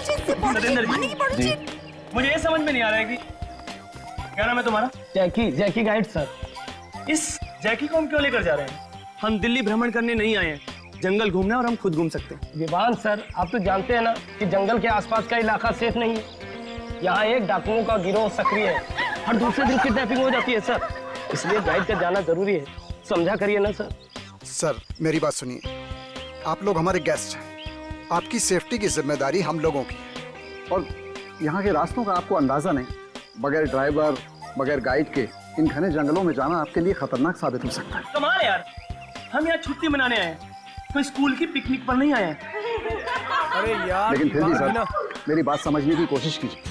सतेंद्र जी, मुझे ये समझ में नहीं आ रहा है कि क्या नाम है तुम्हारा? जैकी गाइड सर। इस जैकी को हम क्यों लेकर जा रहे हैं? हम दिल्ली भ्रमण करने नहीं आए हैं, जंगल घूमना और हम खुद घूम सकते हैं। विवान सर, आप तो जानते हैं ना कि जंगल के आसपास का इलाका सेफ नहीं है। यहाँ एक डाकुओं का गिरोह सक्रिय है, हर दूसरे दिन किडनैपिंग हो जाती है सर, इसलिए गाइड का जाना जरूरी है। समझा करिए ना सर। सर मेरी बात सुनिए, आप लोग हमारे गेस्ट हैं, आपकी सेफ्टी की जिम्मेदारी हम लोगों की है। और यहाँ के रास्तों का आपको अंदाजा नहीं, बगैर ड्राइवर बगैर गाइड के इन घने जंगलों में जाना आपके लिए खतरनाक साबित हो सकता है। कमाल है यार, हम यहाँ छुट्टी मनाने आए हैं, कोई स्कूल की पिकनिक पर नहीं आए हैं। अरे यार, लेकिन फिर भी सर मेरी बात समझने की कोशिश कीजिए।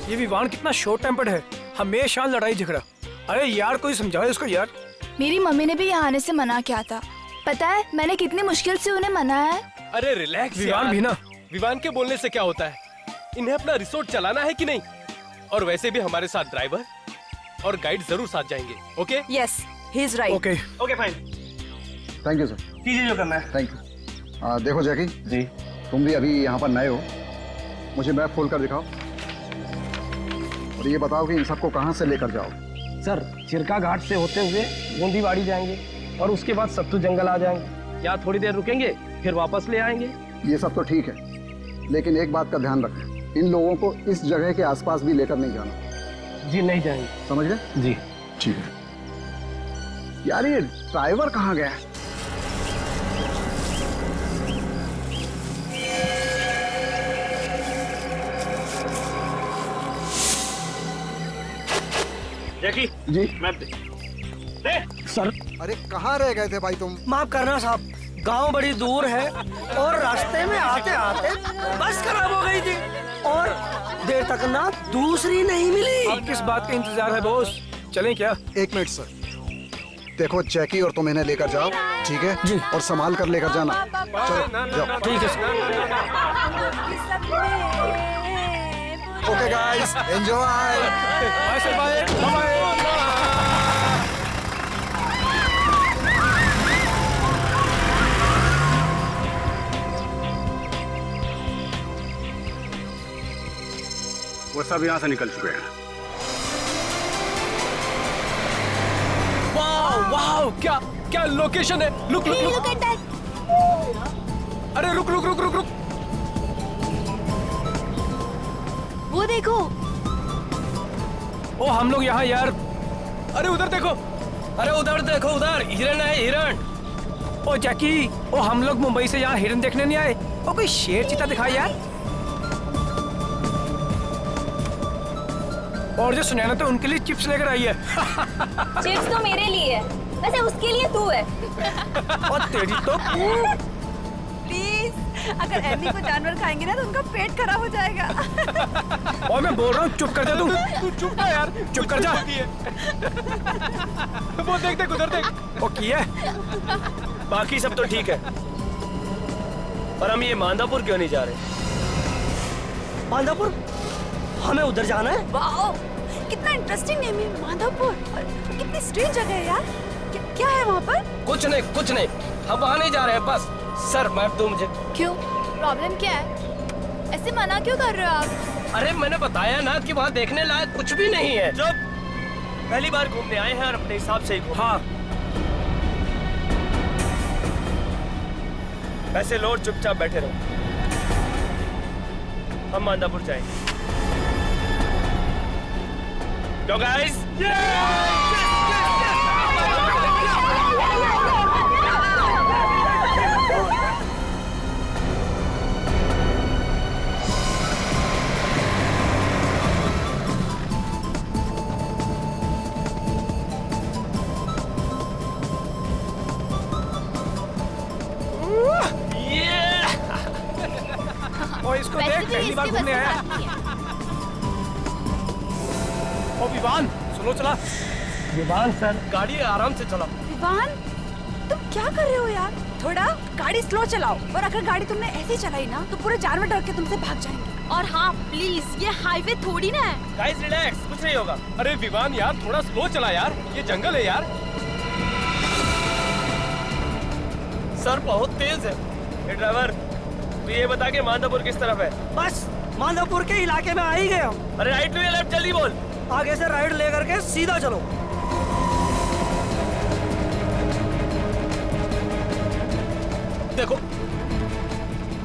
ये विवान कितना शॉर्ट टेम्पर्ड है, हमेशा लड़ाई झगड़ा। अरे यार कोई समझाओ इसको यार। मेरी मम्मी ने भी यहाँ आने से मना किया था, पता है मैंने कितनी मुश्किल से उन्हें मनाया है। अरे रिलैक्स विवान भी ना। विवान के बोलने से क्या होता है, इन्हें अपना रिसोर्ट चलाना है कि नहीं। और वैसे भी हमारे साथ ड्राइवर और गाइड जरूर साथ जाएंगे। Okay? Yes, he is right. Okay okay fine, thank you sir. कीजिए जो करना है। Thank you. देखो जैकी जी, तुम भी अभी यहाँ पर नए हो, मुझे मैप खोल कर दिखाओ और ये बताओ कि इन सबको कहाँ से लेकर जाओ। सर चिरका घाट से होते हुए गोंदीवाड़ी जाएंगे और उसके बाद सत्तू जंगल आ जाएंगे। यहाँ थोड़ी देर रुकेंगे फिर वापस ले आएंगे। ये सब तो ठीक है, लेकिन एक बात का ध्यान रखें, इन लोगों को इस जगह के आसपास भी लेकर नहीं जाना। जी नहीं जाएंगे। समझ गए? जी ठीक है। यार ये ड्राइवर कहाँ गया? जैकी जी मैप दे। सर। अरे कहाँ रह गए थे भाई तुम? माफ करना साहब, गांव बड़ी दूर है और रास्ते में आते आते बस खराब हो गई थी और देर तक ना दूसरी नहीं मिली। अब किस बात का इंतजार है बॉस, चलें क्या? एक मिनट सर, देखो जैकी और तुम इन्हें लेकर जाओ, ठीक है जी, और संभाल कर लेकर जाना। चलो जाओ। ठीक है sir. Okay guys, enjoy. Bye sir, bye bye. वो सब यहाँ से निकल चुके हैं। वाह वाह, क्या क्या लोकेशन है। रुक रुक रुक, अरे रुक रुक रुक रुक रुक। वो देखो। ओ हम लोग यहाँ यार। अरे उधर देखो, अरे उधर देखो, उधर हिरन है, हिरन। ओ जैकी, ओ हम लोग मुंबई से यहाँ हिरन देखने नहीं आए, ओ कोई शेर चीता दिखाई यार। और जो सुनैना तो उनके लिए चिप्स लेकर आई है। चिप्स तो मेरे लिए है, वैसे उसके लिए तू है। और तेरी तो। प्लीज, अगर एमी को जानवर खाएंगे ना तो उनका पेट खराब हो जाएगा। और मैं बोल रहा हूँ चुप कर जा तू। तू चुप कर यार, चुप कर जा। वो देख देख उधर देख। ओ किया है? बाकी सब तो ठीक है, पर हम ये मांधापुर क्यों नहीं जा रहे? मांधापुर? हमें उधर जाना है। वाओ, कितना इंटरेस्टिंग नेम है माधवपुर। कितनी स्ट्रेंज जगह है यार। क्या है वहाँ पर? कुछ नहीं, हम वहाँ नहीं जा रहे हैं बस। सर मैप दो मुझे। क्यों, प्रॉब्लम क्या है? ऐसे मना क्यों कर रहे हो आप? अरे मैंने बताया ना कि वहाँ देखने लायक कुछ भी नहीं है। जब पहली बार घूमने आए हैं और अपने हिसाब से ही घूम। हाँ ऐसे लोग चुपचाप बैठे रहो, हम मांधापुर जाएंगे। Go guys! और इसको देख, पहली बार घूमने आया। ओ विवान, सुनो चला। विवान सर, गाड़ी आराम से चलाओ। विवान, तुम क्या कर रहे हो यार? थोड़ा गाड़ी स्लो चलाओ, और अगर गाड़ी तुमने ऐसे चलाई ना तो पूरे जानवर डर के तुमसे भाग जाएंगे। और हाँ प्लीज, ये हाईवे थोड़ी ना है। गाइस रिलैक्स, कुछ नहीं होगा। अरे विवान यार थोड़ा स्लो चला यार, ये जंगल है यार। सर बहुत तेज है। ए ड्राइवर, तू ये बता कि माधवपुर किस तरफ है? बस माधवपुर के इलाके में आ ही गए हम। अरे राइट लो या लेफ्ट, जल्दी बोल। आगे से राइट लेकर के सीधा चलो। देखो,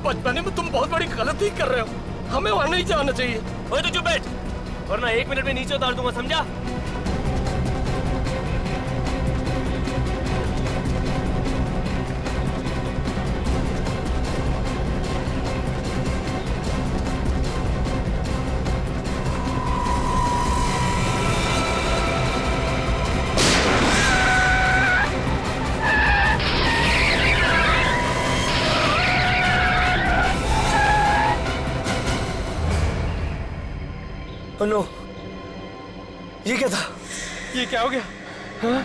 बचपने में तुम बहुत बड़ी गलती कर रहे हो, हमें वहां नहीं जाना चाहिए। ओए तू चुप बैठ, वरना 1 मिनट में नीचे उतार दूंगा, समझा? नो, ये क्या था? ये क्या हो गया? हाँ?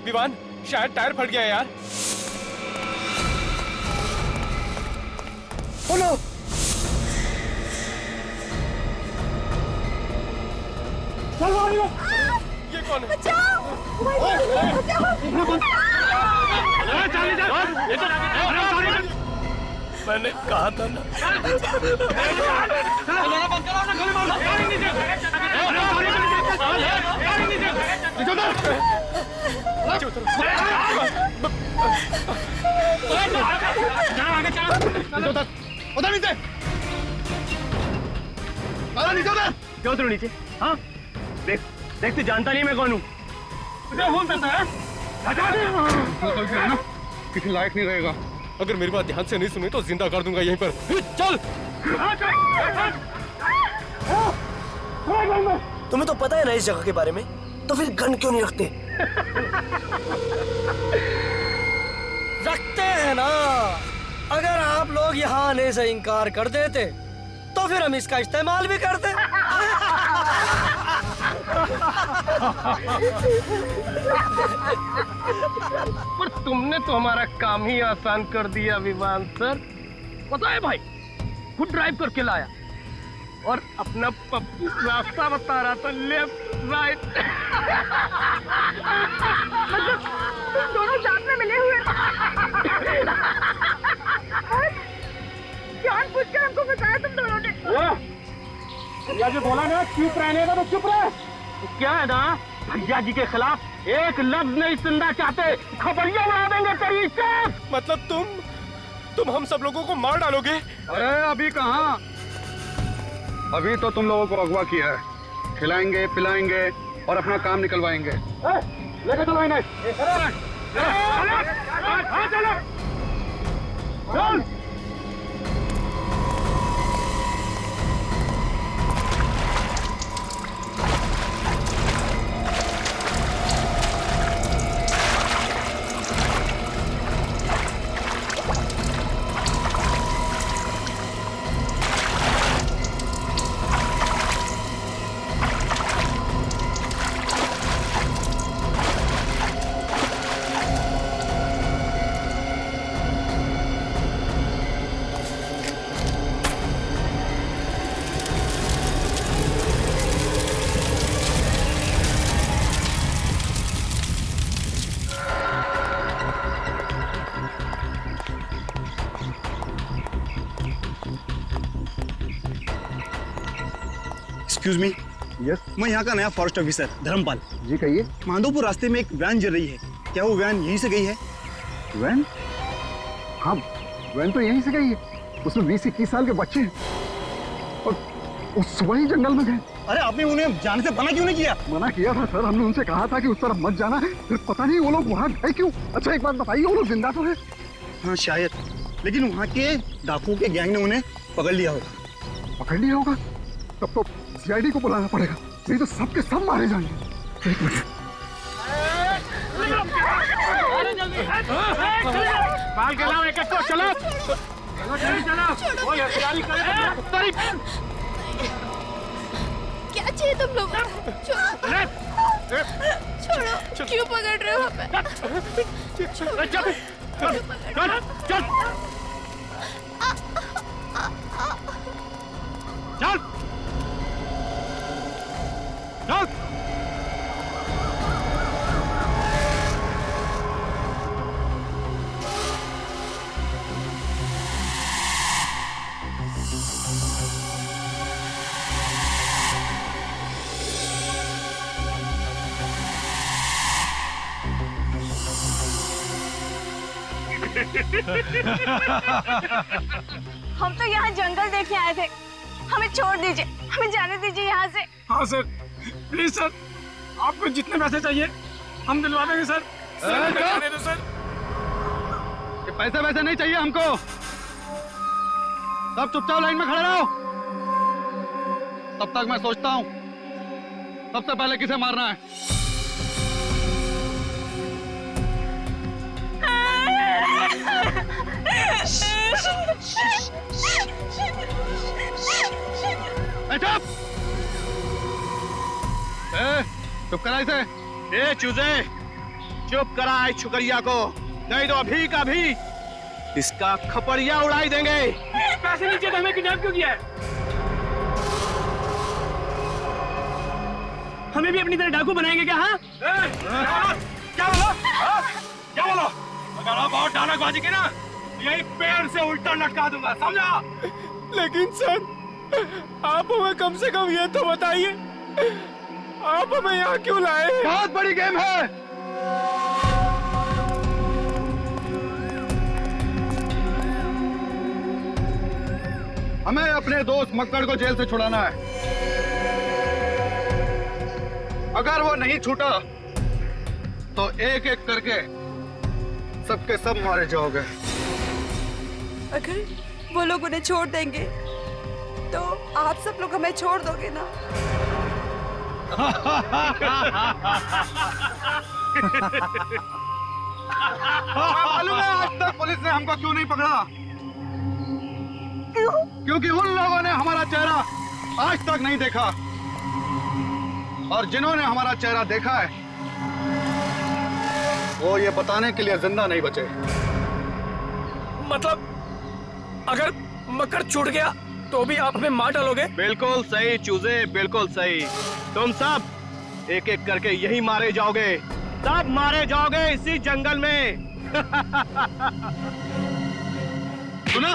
विवान, शायद टायर फट गया यार। Oh no! ये कौन है? मैंने कहा था ना। उधर नीचे, क्यों उतरो नीचे? हाँ, देख देख, तू जानता नहीं मैं कौन हूँ। किसी लायक नहीं रहेगा। अगर मेरी बात ध्यान से नहीं सुनी तो जिंदा कर दूंगा यहीं पर। चल। तुम्हें तो पता है ना इस जगह के बारे में, तो फिर गन क्यों नहीं रखते? रखते हैं ना। अगर आप लोग यहाँ आने से इनकार कर देते तो फिर हम इसका इस्तेमाल भी करते। पर तुमने तो हमारा काम ही आसान कर दिया विमान सर। पता है भाई, खुद ड्राइव करके लाया और अपना पप्पू रास्ता बता रहा था, लेफ्ट राइट। मतलब तुम दोनों साथ में मिले हुए जानबूझकर हमको फंसाया तुम दोनों ने। भैया जी बोला ना चुप रहने का, तो चुप रहे। तो क्या है ना, भैया जी के खिलाफ एक लफ्ज नहीं सुनना चाहते, खबरियां उड़ा देंगे तेरी से। मतलब तुम हम सब लोगों को मार डालोगे? अरे अभी कहाँ, अभी तो तुम लोगों को अगवा किया है। खिलाएंगे, पिलाएंगे और अपना काम निकलवाएंगे। लेके चलो इन्हें। चल। एक्सक्यूज मी, यस मैं यहाँ का नया फॉरेस्ट ऑफिसर धर्मपाल। जी कहिए। माधोपुर रास्ते में एक वैन जल रही है, क्या वो वैन यहीं से गई है? वैन? हाँ, वैन तो यहीं से गई है। उसमें 20-21 साल के बच्चे हैं और उस सुबह ही जंगल में गए। अरे आपने उन्हें जाने से मना क्यों नहीं किया? मना किया था सर, हमने उनसे कहा था कि उस तरफ मत जाना है, फिर पता नहीं वो लोग वहाँ गए क्यों। अच्छा एक बात बताइए, वो लोग जिंदा तो है? हाँ शायद, लेकिन वहाँ के डाकुओं के गैंग ने उन्हें पकड़ लिया होगा। पकड़ लिया होगा? तब तो सीआईडी को बुलाना पड़ेगा, नहीं तो सबके सब मारे जाएंगे। एक मिनट। बाल के लाओ, एक एक को चलो। क्या चाहिए तुम लोग? छोड़ो, क्यों पकड़ रहे हो हमें? चल हम तो यहाँ जंगल देखने आए थे, हमें छोड़ दीजिए, हमें जाने दीजिए यहाँ से। हाँ सर, प्लीज सर, आपको जितने पैसे चाहिए हम दिलवा देंगे सर। सर जाने दो सर। ये पैसे वैसे नहीं चाहिए हमको। सब चुपचाप लाइन में खड़े रहो। तब तक मैं सोचता हूँ सबसे पहले किसे मारना है। चुप करा इसे। ए चूजे, चुप करा इस छुकरिया को, नहीं तो अभी का भी इसका खपड़िया उड़ाई देंगे। पैसे नीचे तो हमें किडनैप क्यों किया है? हमें भी अपनी तरह डाकू बनाएंगे क्या? हाँ क्या बोला? क्या बोला? अगर आप और डालकबाजी की ना, यही पेड़ से उल्टा लटका दूंगा, समझा? लेकिन सर, आप हमें कम से कम ये तो बताइए, आप हमें यहाँ क्यों लाए? बहुत बड़ी गेम है। हमें अपने दोस्त मक्कड़ को जेल से छुड़ाना है। अगर वो नहीं छूटा तो एक एक करके सबके सब मारे जाओगे। अगर वो लोग उन्हें छोड़ देंगे तो आप सब लोग हमें छोड़ दोगे ना? मालूम है आज तक पुलिस ने हमको क्यों नहीं पकड़ा? क्योंकि उन लोगों ने हमारा चेहरा आज तक नहीं देखा, और जिन्होंने हमारा चेहरा देखा है वो ये बताने के लिए जिंदा नहीं बचे। मतलब अगर मकर छूट गया तो भी आप हमें मार डालोगे? बिल्कुल सही चूजे, बिल्कुल सही। तुम सब एक एक करके यही मारे जाओगे, सब मारे जाओगे इसी जंगल में। सुना?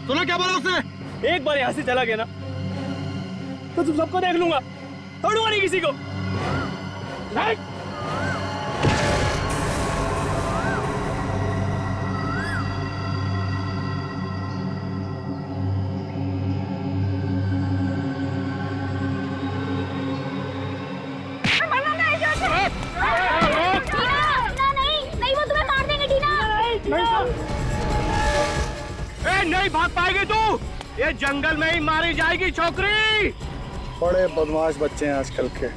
सुना क्या बोला उसने? एक बार यहाँ से चला गया ना तो तुम सबको देख लूंगा, छोड़ूंगा नहीं किसी को। नहीं, वो तुम्हें मार देंगे टीना। नहीं भाग पाएगी तू, ये जंगल में ही मारी जाएगी छोकरी। बड़े बदमाश बच्चे हैं आजकल के।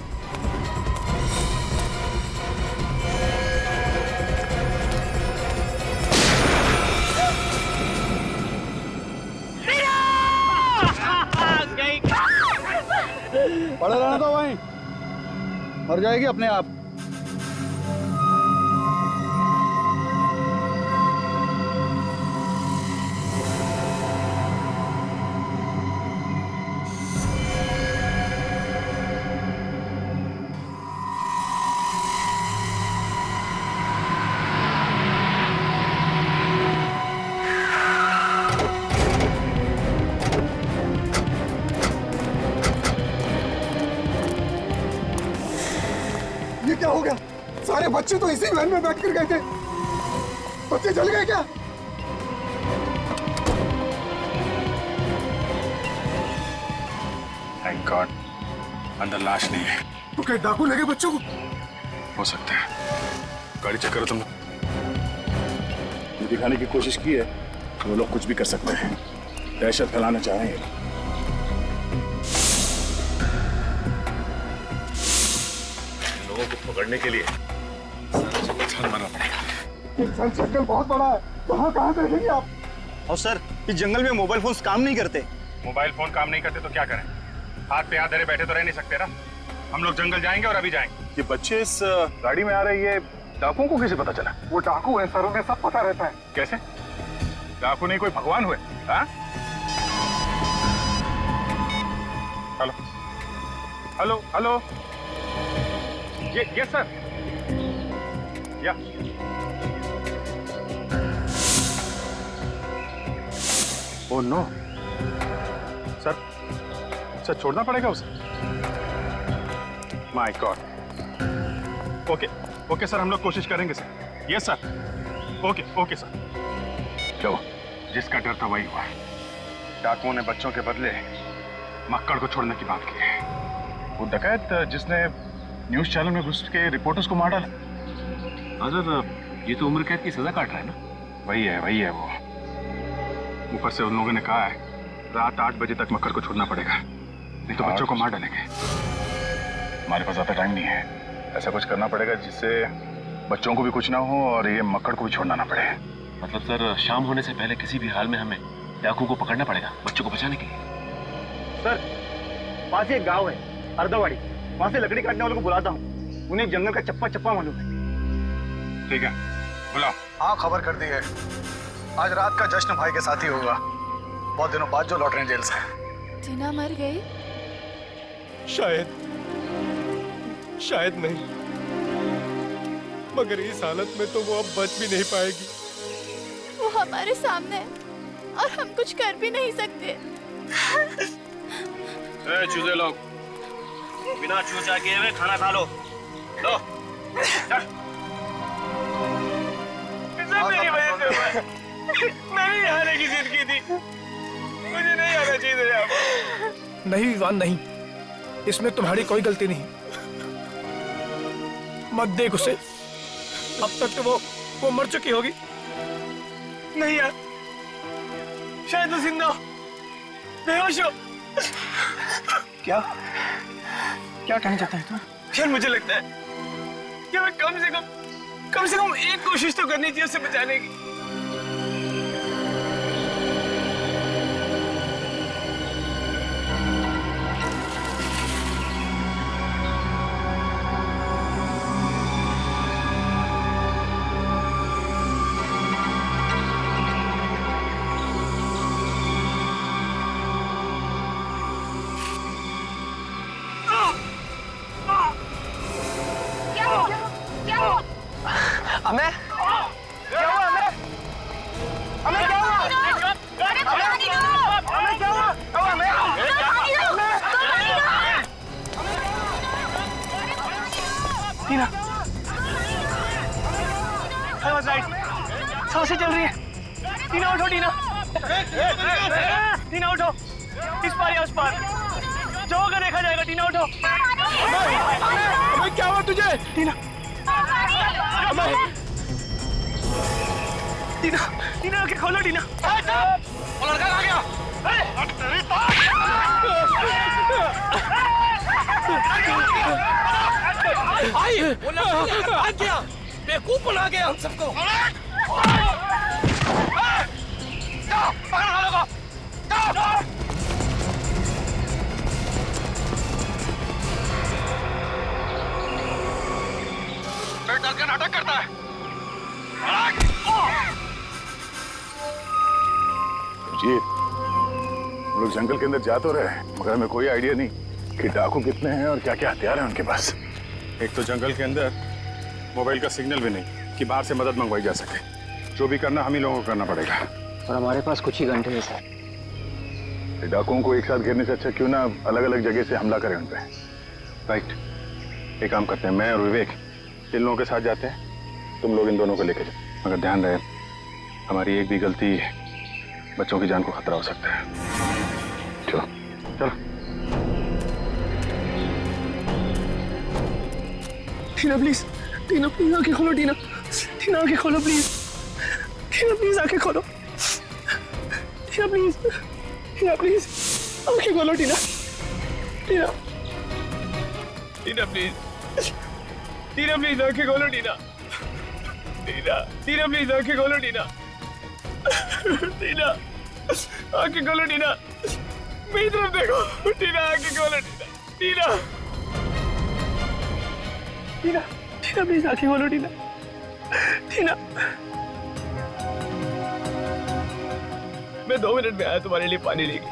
पड़े रहना तो वहीं, मर जाएगी अपने आप। ये क्या हो गया? सारे बच्चे तो इसी वैन में बैठ कर गए थे, बच्चे जल गए क्या? थैंक गॉड अंदर लाश नहीं है। तो क्या डाकू लगे बच्चों को? हो सकता है। गाड़ी चेक करो तुम। ये दिखाने की कोशिश की है वो लोग कुछ भी कर सकते हैं, दहशत फैलाना चाह रहे हैं। लोगों को पकड़ने के लिए सारा मारना पड़ेगा। इंसान जंगल बहुत बड़ा है, कहाँ देखेंगे आप? और सर, इस जंगल में मोबाइल फोन काम नहीं करते। मोबाइल फोन काम नहीं करते तो क्या करें? हाथ पे हाथ धरे बैठे तो रह नहीं सकते ना। हम लोग जंगल जाएंगे और अभी जाएंगे। ये बच्चे इस गाड़ी में आ रहे, ये डाकुओं को कैसे पता चला? वो डाकू है सर, उन्हें सब पता रहता है। कैसे? डाकू नहीं कोई भगवान हुए? हाँ? हेलो हेलो हेलो, ये सर, या ओह नो सर छोड़ना पड़ेगा उसे। My God. ओके सर, हम लोग कोशिश करेंगे sir. Yes sir, okay okay sir. लो, जिसका डर था वही हुआ। डाकुओं ने बच्चों के बदले मक्कड़ को छोड़ने की बात की है। वो डकैत जिसने न्यूज चैनल में घुस के रिपोर्टर्स को मार डाला। ये तो उम्र कैद की सजा काट रहा है ना? वही है वो। ऊपर से उन लोगों ने कहा है रात 8 बजे तक मक्कड़ को छोड़ना पड़ेगा, नहीं तो बच्चों को मार डालेंगे। हमारे पास ज्यादा टाइम नहीं है। ऐसा कुछ करना पड़ेगा जिससे बच्चों को भी कुछ ना हो और ये मक्कड़ को भी छोड़ना ना पड़े। मतलब सर शाम होने से पहले किसी भी हाल में हमें डाकू को पकड़ना पड़ेगा बच्चों को बचाने के लिए। सर, पास ही एक गांव है अर्धवाड़ी, वहां से लकड़ी काटने वालों को बुलाता हूँ। उन्हें जंगल का चप्पा चप्पा मालूम है। ठीक है, बुलाओ। हाँ, खबर कर दी है। आज रात का जश्न भाई के साथ ही होगा, बहुत दिनों बाद जो लौट रहे हैं जेल से। टीना मर गई? शायद नहीं, मगर इस हालत में तो वो अब बच भी नहीं पाएगी। वो हमारे सामने है और हम कुछ कर भी नहीं सकते। चूजे लोग, बिना चूचा किए हुए खाना खा लो। लो, मेरी वजह से हुआ है। मैं भी हारने की जिद की थी, मुझे नहीं आना चाहिए था। नहीं विवान नहीं, इसमें तुम्हारी कोई गलती नहीं। मत देख उसे, अब तक तो वो मर चुकी होगी। नहीं यार, शायद वो जिंदा हो, बेहोश हो। क्या कहना चाहता है तुम? यार मुझे लगता है कि हमें कम से कम एक कोशिश तो करनी चाहिए उसे बचाने की। सांसें चल रही है। टीना उठो, टीना उठो, इस पार या उस पार जो होगा देखा जाएगा। टीना उठो। क्या हुआ तुझे? टीना, टीना आंखें खोलो। टीना, वो लड़का कहाँ गया? वो लड़का भाग गया, बेवकूफ बना गया हम सबको। डर के नाटक करता है। जी, हम लोग जंगल के अंदर जा तो रहे हैं, मगर हमें कोई आइडिया नहीं कि डाकू कितने हैं और क्या क्या हथियार हैं उनके पास। एक तो जंगल के अंदर मोबाइल का सिग्नल भी नहीं कि बाहर से मदद मंगवाई जा सके। जो भी करना हम ही लोगों को करना पड़ेगा। और हमारे पास कुछ ही घंटे हैं सर। डाकुओं को एक साथ घेरने से अच्छा क्यों ना अलग अलग जगह से हमला करें उन पे। राइट, एक काम करते हैं, मैं और विवेक इन लोगों के साथ जाते हैं, तुम लोग इन दोनों को लेकर जाओ। मगर ध्यान रहे, हमारी एक भी गलती बच्चों की जान को खतरा हो सकता है। चलो चलो। टीना प्लीज, टीना प्लीज आंखें खोलो। टीना, टीना आंखें खोलो प्लीज। टीना प्लीज आंखें खोलो। टीना प्लीज, टीना प्लीज आंखें खोलो। टीना, टीना, टीना प्लीज, टीना प्लीज आंखें खोलो। टीना, टीना, टीना प्लीज आंखें खोलो। टीना, टीना आंखें खोलो। टीना, मेरी तरफ देखो। टीना आंखें खोलो। टीना, टीना, टीना प्लीज आंखें खोलो। टीना, टीना, मैं 2 मिनट में आया तुम्हारे लिए पानी लेके।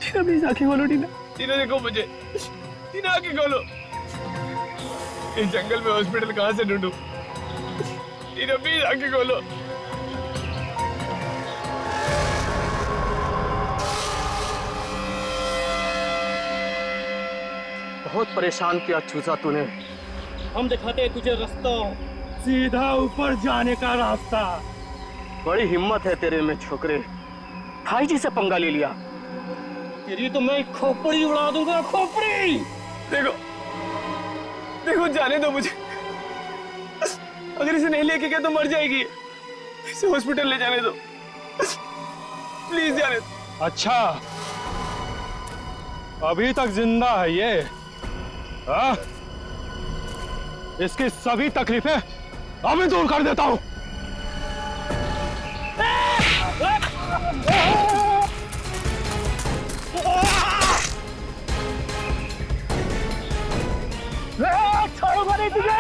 टीना प्लीज आंखें खोलो। टीना, टीना देखो मुझे। टीना आंखें खोलो। इस जंगल में हॉस्पिटल कहाँ से ढूंढूं? टीना प्लीज आंखें खोलो। बहुत परेशान किया चूजा तूने। हम दिखाते हैं तुझे रास्ता, सीधा ऊपर जाने का रास्ता। बड़ी हिम्मत है तेरे में छोकरे, भाई जी से पंगा ले लिया। तेरी तो मैं खोपड़ी उड़ा दूंगा, खोपड़ी। देखो देखो, जाने दो मुझे। अगर इसे नहीं लेके गया तो मर जाएगी। इसे हॉस्पिटल ले जाने दो, प्लीज जाने दो। अच्छा, अभी तक जिंदा है ये? हाँ? इसकी सभी तकलीफें अभी दूर कर देता हूं। छोड़ूंगा नहीं तुझे।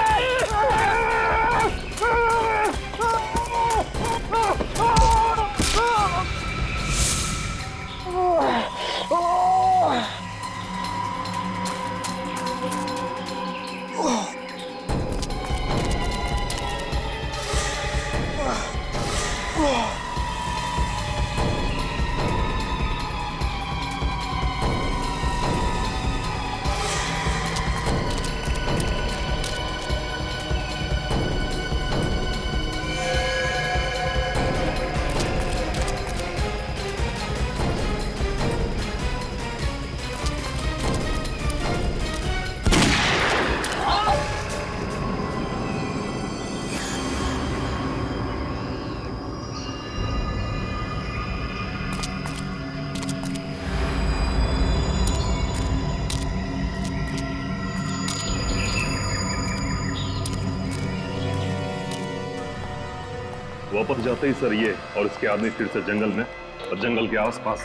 वापस जाते ही सर ये और इसके आदमी फिर से जंगल में और जंगल के आसपास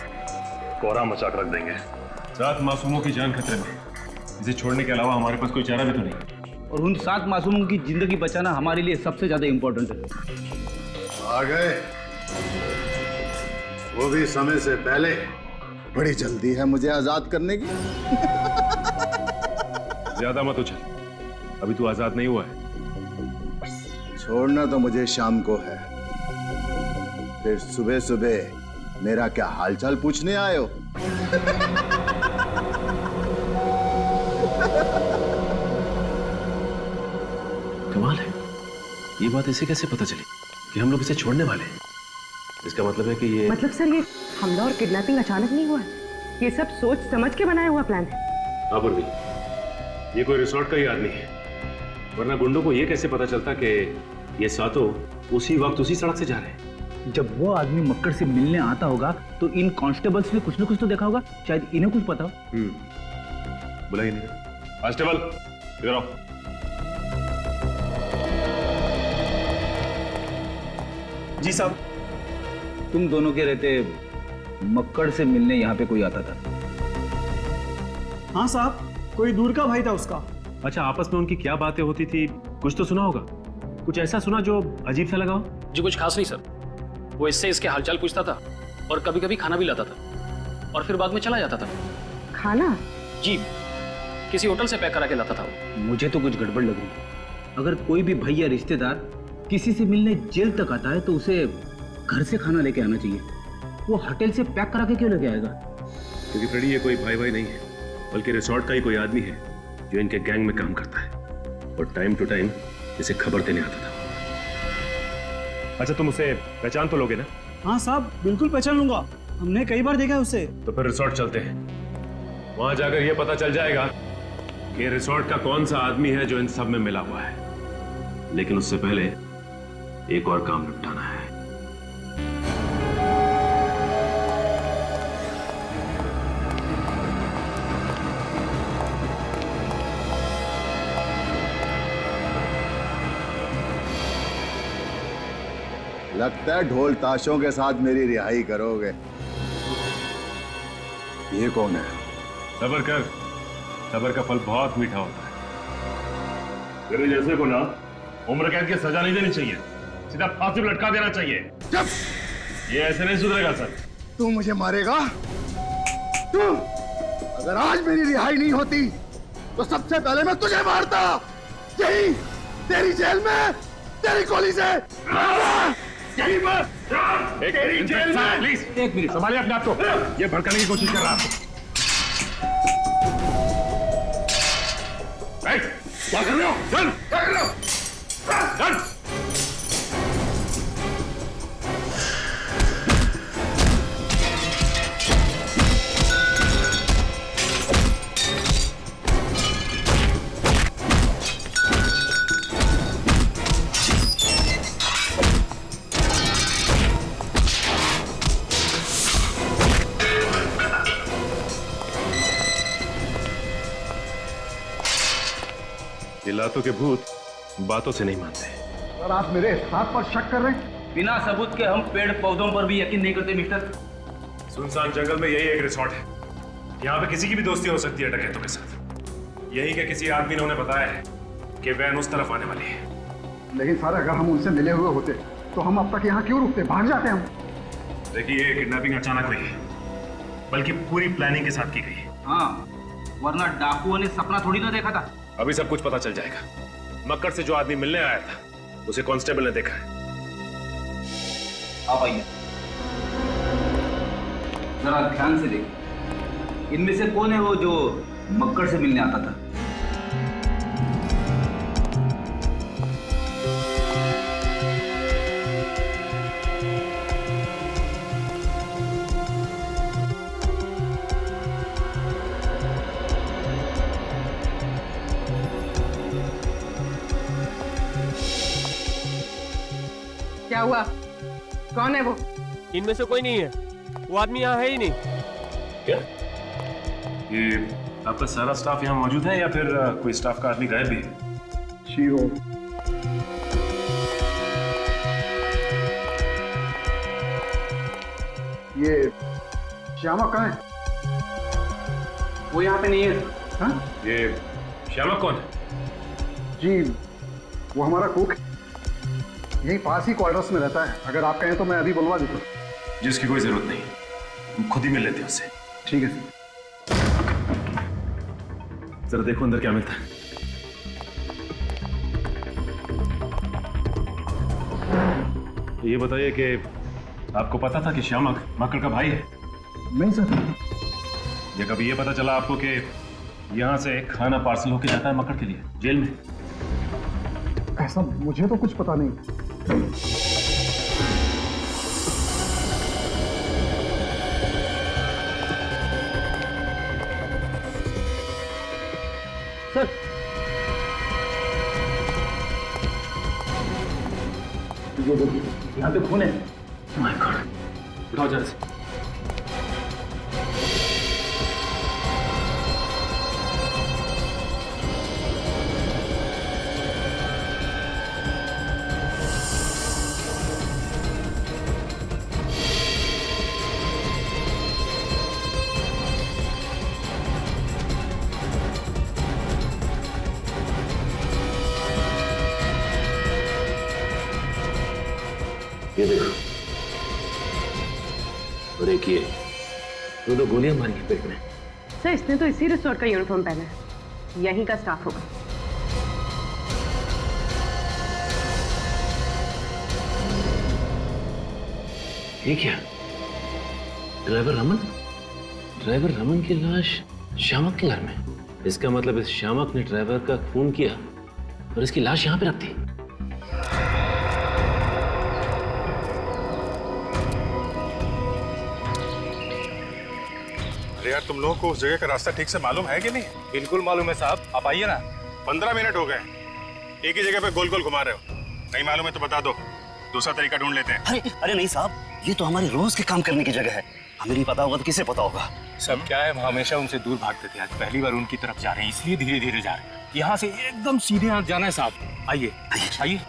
कोहरा मचा कर रख देंगे। 7 मासूमों की जान खतरे में, इसे छोड़ने के अलावा हमारे पास कोई चारा भी तो नहीं। और उन 7 मासूमों की जिंदगी बचाना हमारे लिए सबसे ज्यादा इम्पोर्टेंट है। आ गए, वो भी समय से पहले। बड़ी जल्दी है मुझे आजाद करने की। ज्यादा मत उछल, अभी तू आजाद नहीं हुआ है। छोड़ना तो मुझे शाम को है, फिर सुबह सुबह मेरा क्या हालचाल पूछने आए हो? कमाल है, ये बात इसे कैसे पता चली कि हम लोग इसे छोड़ने वाले हैं? इसका मतलब है कि ये मतलब सर, ये हमला और किडनैपिंग अचानक नहीं हुआ है, ये सब सोच समझ के बनाया हुआ प्लान है। हाँ पूर्वी, ये कोई रिसोर्ट का ही आदमी है, वरना गुंडों को ये कैसे पता चलता कि ये सातों उसी वक्त उसी सड़क से जा रहे हैं? जब वो आदमी मक्कड़ से मिलने आता होगा तो इन कांस्टेबल्स ने कुछ न कुछ तो देखा होगा, शायद इन्हें कुछ पता हो। बुलाइए नहीं। कांस्टेबल इधर आओ। जी साहब। तुम दोनों के रहते मक्कड़ से मिलने यहाँ पे कोई आता था? हाँ साहब, कोई दूर का भाई था उसका। अच्छा, आपस में उनकी क्या बातें होती थी, कुछ तो सुना होगा? कुछ ऐसा सुना जो अजीब सा लगा हो? जी कुछ खास नहीं सर, वो इससे इसके हालचाल पूछता था और कभी कभी खाना भी लाता था और फिर बाद में चला जाता था। खाना? जी, किसी होटल से पैक करा के लाता था वो। मुझे तो कुछ गड़बड़ लग रही है। अगर कोई भी भाई या रिश्तेदार किसी से मिलने जेल तक आता है तो उसे घर से खाना लेके आना चाहिए, वो होटल से पैक करा के क्यों लेके आएगा? क्योंकि फ्रेडी ये कोई भाई भाई नहीं है, बल्कि रिसोर्ट का ही कोई आदमी है जो इनके गैंग में काम करता है और टाइम टू टाइम इसे खबर देने आता था। अच्छा, तुम उसे पहचान तो लोगे ना? हाँ साहब, बिल्कुल पहचान लूंगा, हमने कई बार देखा है उसे। तो फिर रिसोर्ट चलते हैं, वहां जाकर ये पता चल जाएगा कि रिसोर्ट का कौन सा आदमी है जो इन सब में मिला हुआ है। लेकिन उससे पहले एक और काम निपटाना है। लगता है ढोल ताशों के साथ मेरी रिहाई करोगे। ये कौन है? सब्र कर, सब्र का फल बहुत मीठा होता है। तेरे जैसे को ना उम्र कैद की सजा नहीं देनी चाहिए, सीधा फांसी पर लटका देना चाहिए। जब ये ऐसे नहीं सुधरेगा सर। तू मुझे मारेगा? तू अगर आज मेरी रिहाई नहीं होती तो सबसे पहले मैं तुझे मारता, यही तेरी जेल में, तेरी गोली से। यही पर तेरी जेल में। प्लीज एक मिनट, संभालिए अपने आप को, ये भड़काने की कोशिश कर रहा है आपको। क्या कर रहे हो? चल, क्या कर रहे हो? चल। ये लातों के भूत बातों से नहीं मानते। सर आप मेरे हाथ पर शक कर रहे हैं? बिना सबूत के हम पेड़ पौधों पर भी यकीन नहीं करते मिस्टर। सुनसान जंगल में यही एक रिसोर्ट है। यहाँ पे किसी की भी दोस्ती हो सकती है डकैतों के साथ। यही के किसी आदमी ने उन्हें बताया है कि वैन उस तरफ आने वाली है। लेकिन सर अगर हम उनसे मिले हुए होते तो हम अब तक यहाँ क्यों रुकते? भाग जाते हम। देखिए, ये किडनैपिंग अचानक हुई है, बल्कि पूरी प्लानिंग के साथ की गई है। हाँ, वरना डाकुओं ने सपना थोड़ी ना देखा था। अभी सब कुछ पता चल जाएगा। मक्कड़ से जो आदमी मिलने आया था उसे कांस्टेबल ने देखा है। आप आइए, जरा ध्यान से देखिए। इनमें से कौन है वो जो मक्कड़ से मिलने आता था? क्या हुआ? कौन है वो? इनमें से कोई नहीं है। वो आदमी यहाँ है ही नहीं। क्या ये आपका सारा स्टाफ यहाँ मौजूद है या फिर कोई स्टाफ का आदमी गायब भी है? जी हो। ये श्यामा कहाँ है? वो यहाँ पे नहीं है। हाँ? ये श्यामा कौन है? जी वो हमारा कुक यही पास ही क्वार्टर्स में रहता है। अगर आप कहें तो मैं अभी बुलवा देता हूँ। जिसकी कोई जरूरत नहीं, हम खुद ही मिल लेते हैं उससे। ठीक है सर। जरा देखो अंदर क्या मिलता है। ये बताइए कि आपको पता था कि श्यामक मक्कड़ का भाई है? नहीं सर। या कभी ये पता चला आपको कि यहाँ से खाना पार्सल होके जाता है मक्कड़ के लिए जेल में? ऐसा मुझे तो कुछ पता नहीं। सर ये देखिए, यहाँ पे खून है। माय गॉड, उठाओ जरा से। ये देखो, और एक ये दो गोलियां मारी हैं पेट में। सर इसने तो इसी रिसोर्ट का यूनिफॉर्म पहना है। यहीं का स्टाफ होगा। ये क्या? ड्राइवर रमन की लाश श्यामक के घर में। इसका मतलब इस श्यामक ने ड्राइवर का खून किया और इसकी लाश यहां पे रख दी। यार तुम लोगों को उस जगह का रास्ता ठीक से मालूम है कि नहीं? बिल्कुल मालूम है साहब, आप आइए ना। 15 मिनट हो गए, एक ही जगह पे गोल गोल घुमा रहे हो। नहीं मालूम है तो बता दो, दूसरा तरीका ढूंढ लेते हैं। अरे नहीं साहब, ये तो हमारे रोज के काम करने की जगह है। हमें नहीं पता होगा तो किसे पता होगा? सब क्या है, हम हमेशा उनसे दूर भागते थे। आज पहली बार उनकी तरफ जा रहे हैं, इसलिए धीरे धीरे जा रहे हैं। यहाँ से एकदम सीधे हाथ जाना है साहब। आइए आइए।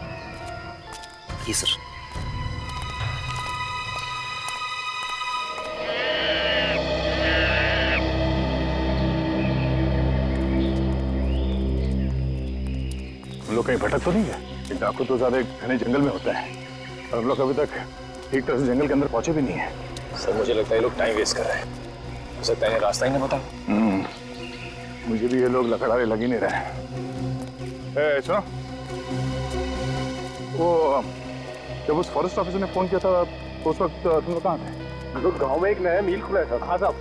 ये सर। हम लोग कहीं भटक तो नहीं है? डाकू तो ज्यादा घने जंगल में होता है और हम लोग अभी तक ठीक तरह से जंगल के अंदर पहुंचे भी नहीं है। सर मुझे लगता है ये लोग टाइम वेस्ट कर रहे हैं। हो सकता है रास्ता ही नहीं बता। मुझे भी ये लोग लकड़ारे लग ही नहीं रहे हैं। सुनो, वो जब उस फॉरेस्ट ऑफिसर ने फोन किया था तो उस वक्त तुम लोग कहाँ थे? हम लोग गाँव में एक नया मिल खुला था। हाँ साहब,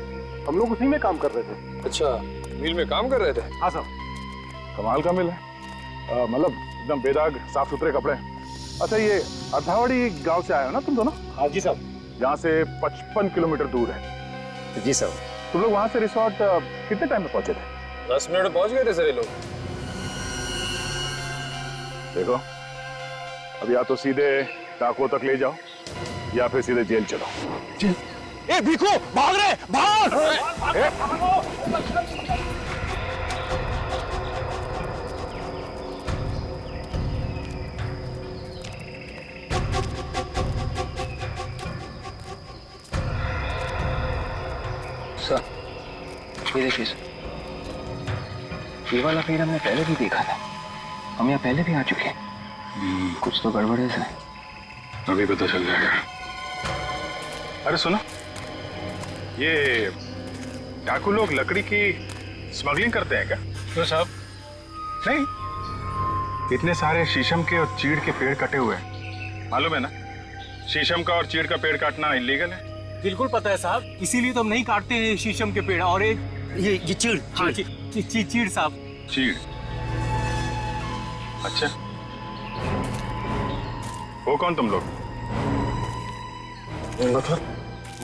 हम लोग उसी में काम कर रहे थे। अच्छा, मिल में काम कर रहे थे? हाँ साहब। कमाल का मिल है, मतलब एकदम बेदाग साफ सुथरे कपड़े। अच्छा, ये अथावड़ी गांव से आए हो ना तुम दोनों? हाँ जी साहब। यहाँ से 55 किलोमीटर दूर है। जी साहब। तुम लोग वहां से रिसोर्ट कितने टाइम में पहुंचे थे? 10 मिनट में पहुंच गए थे सर ये लोग। देखो, अब या तो सीधे डाकुओं तक ले जाओ या फिर सीधे जेल चलो। ए भिखू, भाग रहे, भाग! सर, ये देखिए सर, ये वाला पेड़ हमने पहले भी देखा था। हम यहाँ पहले भी आ चुके हैं। कुछ तो गड़बड़ है सर। अभी पता चल जाएगा। अरे सुनो, ये डाकू लोग लकड़ी की स्मगलिंग करते हैं क्या? तो साहब नहीं, इतने सारे शीशम के और चीड़ के पेड़ कटे हुए हैं, मालूम है ना? शीशम का और चीड़ का पेड़ काटना इलीगल है। बिल्कुल पता है साहब, इसीलिए तो हम नहीं काटते हैं शीशम के पेड़। और एक ये चीड़, हाँ चीड़ साहब। चीड़? अच्छा, वो कौन तुम लोग?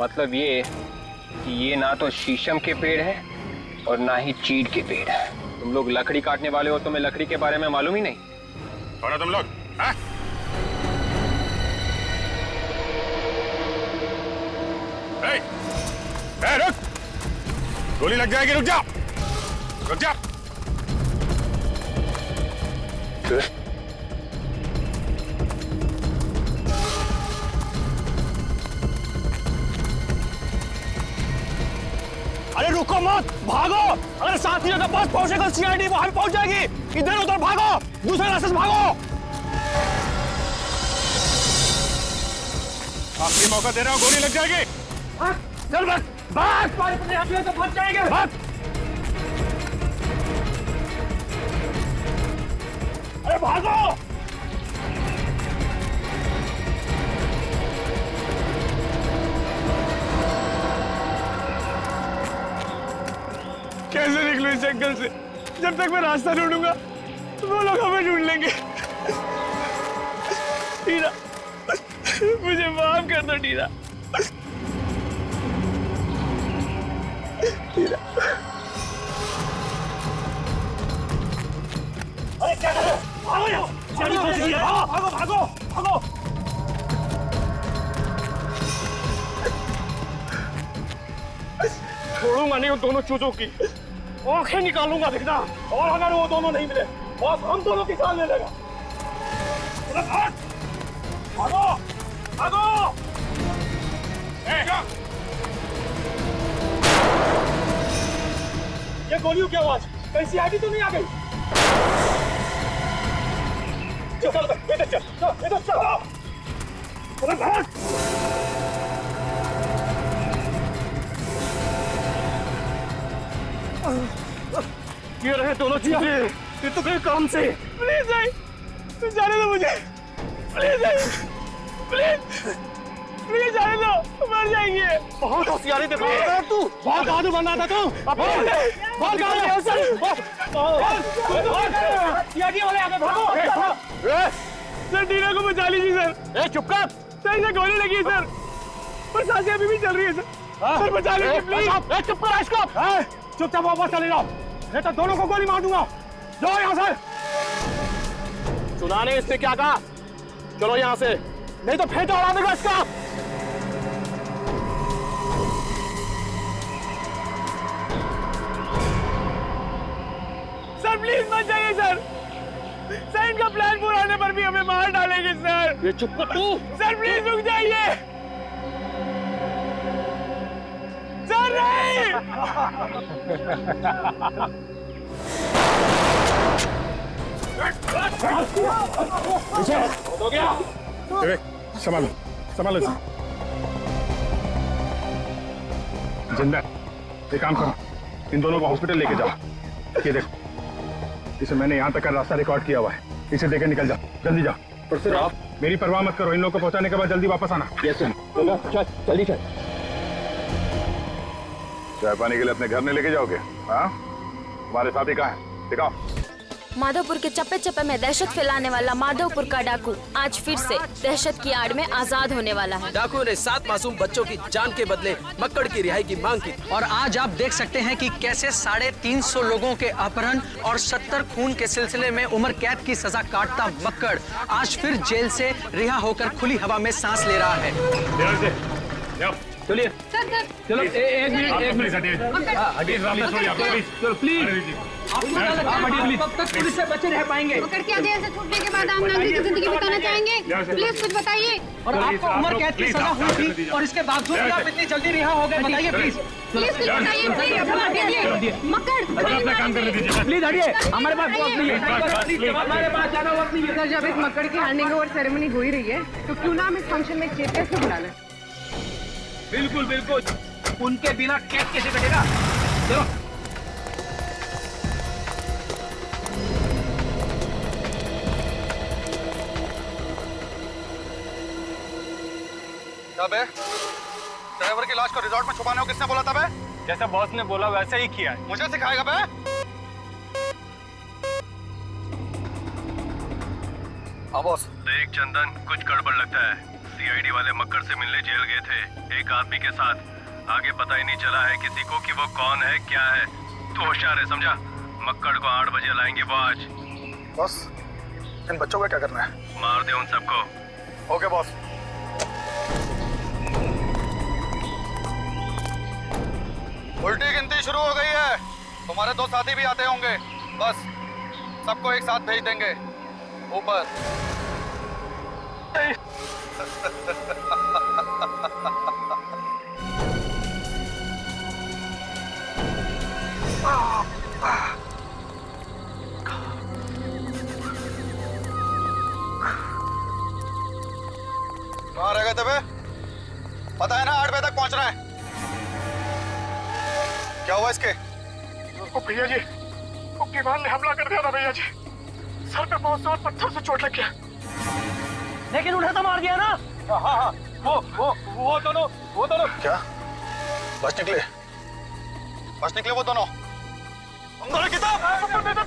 मतलब ये कि ये ना तो शीशम के पेड़ है और ना ही चीड़ के पेड़ है। तुम लोग लकड़ी काटने वाले हो, तुम्हें लकड़ी के बारे में मालूम ही नहीं। कौन हो तुम लोग? हाँ? रुक! गोली लग जाएगी, रुक जा! रुक जा! अरे रुको मत, भागो! अगर साथियों के पास पहुंचेगा सीआईडी वहां पहुंच जाएगी। इधर उधर भागो, दूसरे रास्ते से भागो। आखिरी मौका दे रहा हूं, गोली लग जाएगी। चल बस, भाग! तो फंस जाएंगे। भाग! अरे भागो! कैसे निकलूं इस जंगल से? जब तक मैं रास्ता ढूंढूंगा वो लोग हमें ढूंढ लेंगे। टीना, मुझे माफ कर दो टीना। अरे क्या कर रहे हो? भागो यहाँ! भागो भागो भागो! छोड़ूंगा नहीं उन दोनों चूजों की, आंखें निकालूंगा देखना। और अगर वो दोनों नहीं मिले बस हम दोनों की जान ले लेगा। भागो भागो! ये गोलियों की आवाज कहीं सीआईडी तो नहीं आ गई? चल चल इधर चल, इधर चल। अरे भाग! ये रहे दोनों चीजें, ये तो कहीं काम से। प्लीज भाई, तू जाने दो मुझे। प्लीज भाई, प्लीज प्लीज जाने दो, मर जाएंगे। बहुत होशियारी दिखा रहा है तू। बहुत बहादुर बन रहा था तू। बहुत वाले आगे भागो। सर टीना को बचा लीजिए सर। चुप कर। सर इसे गोली लगी है सर, पर सांसें अभी भी चल रही है सर। सर बचा लीजिए प्लीज। चुप कर इसको। चुपचाप वापस चले जाओ, नहीं तो दोनों को गोली मार दूंगा। जाओ यहाँ से। सुना नहीं इससे क्या कहा? चलो यहाँ से, नहीं तो फेंटा उड़ा देगा इसका। सर प्लीज मत जाइए सर। सर इनका प्लान पूरा होने पर भी हमें मार डालेंगे सर। ये चुप कर तू। सर प्लीज रुक जाइए। सर नहीं। हो गया। संभालो संभालो इसे। जिंदा, एक काम करो, इन दोनों को हॉस्पिटल लेके जाओ। ये देखो, इसे मैंने यहाँ तक का रास्ता रिकॉर्ड किया हुआ है। इसे लेकर निकल जाओ, जल्दी जाओ। पर सर आप मेरी परवाह मत करो, इन लोगों को पहुंचाने के बाद जल्दी वापस आना। Yes sir. चल जल्दी चल। चाय पानी के लिए अपने घर में लेके जाओगे? हाँ, तुम्हारे साथी कहाँ है? दिखाओ। माधवपुर के चप्पे चप्पे में दहशत फैलाने वाला माधवपुर का डाकू आज फिर से दहशत की आड़ में आजाद होने वाला है। डाकू ने 7 मासूम बच्चों की जान के बदले मक्कड़ की रिहाई की मांग की और आज आप देख सकते हैं कि कैसे 350 लोगों के अपहरण और 70 खून के सिलसिले में उम्र कैद की सजा काटता मक्कड़ आज फिर जेल से रिहा होकर खुली हवा में सांस ले रहा है। चलिए चलो एक मिनट चलो प्लीज कब तक पुलिस से बचे रह पाएंगे? क्या जेल से छूटने के बाद आम नागरिक की जिंदगी बिताना चाहेंगे? प्लीज कुछ बताइए। और आपको उम्र कैद की सजा हुई थी और इसके बावजूद भी आप इतनी जल्दी रिहा हो गए, बताइए प्लीज। प्लीज कुछ बताइए। मक्कड़ प्लीज हटिए, हमारे पास वक्त नहीं है, हमारे पास ज्यादा वक्त नहीं है। सर, जब एक मक्कड़ की हैंडिंग ओवर सेरेमनी हो ही रही है तो क्यों ना हम इस फंक्शन में चीफ गेस्ट को बुला लें? बिल्कुल बिल्कुल, उनके बिना केस कैसे कटेगा? चलो बे, ड्राइवर की लाश को रिजॉर्ट में छुपाने को किसने बोला था बे? जैसा बॉस ने बोला वैसे ही किया है। मुझे सिखाएगा बे? हाँ बॉस। देख चंदन, कुछ गड़बड़ लगता है। सीआईडी वाले मक्कड़ से मिलने जेल गए थे एक आदमी के साथ। आगे पता ही नहीं चला है किसी को कि वो कौन है क्या है। तो होशियार है, समझा? मक्कड़ को 8 बजे लाएंगे वो आज। बॉस, इन बच्चों का क्या करना है? मार दे उन सबको। Okay boss. उल्टी गिनती शुरू हो गई है। तुम्हारे 2 साथी भी आते होंगे। बस सबको एक साथ भेज देंगे ऊपर। कहाँ रह गए थे बे? पता है ना 8 बजे तक पहुंचना है। क्या हुआ इसके? उसको भैया जी, उग्रवाद ने हमला कर दिया था भैया जी। सर पे बहुत जोर पत्थर से चोट लग गया। लेकिन उन्हें तो मार दिया ना। हाँ, वो दोनों क्या बच निकले? बच निकले वो दोनों? किताब उन दोनों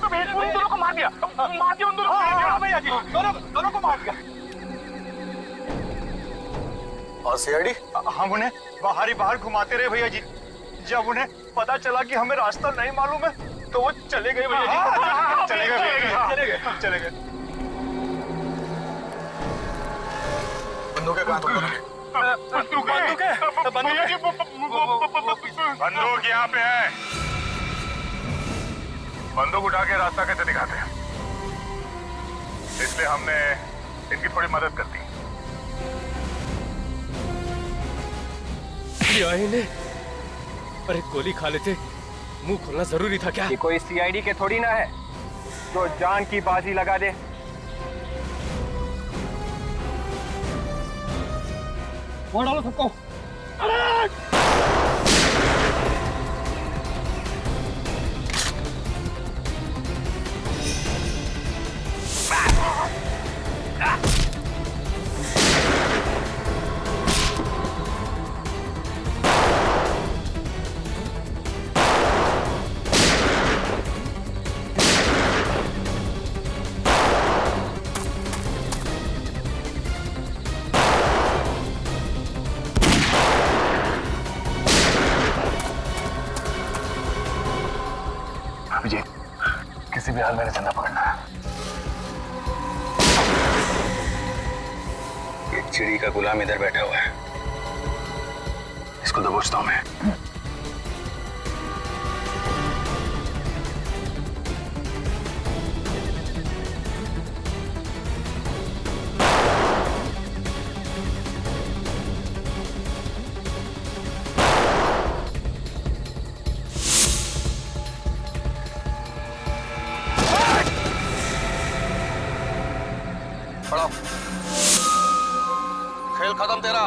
को मार दिया उन दोनों को भैया जी, दोनों को मार दिया। और सीआईडी? हम उन्हें बाहर घुमाते रहे भैया जी। जब उन्हें पता चला कि हमें रास्ता नहीं मालूम है तो वो चले गए भैया जी। चले गए। बंदूकें कहाँ तुम दोनों? बंदूक यहाँ पे है। बंदूक उठा के रास्ता कैसे दिखाते हैं, इसलिए हमने इनकी थोड़ी मदद कर दी। ने अरे गोली खा लेते, मुंह खोलना जरूरी था क्या? ये कोई सीआईडी के थोड़ी ना है जो जान की बाजी लगा दे। वो डालो सबको। अभिजीत, किसी भी हाल में चंदा पकड़ना है। एक चिड़ी का गुलाम इधर बैठा हुआ है, इसको दबोचता हूं मैं। पढ़ो। खेल खत्म तेरा।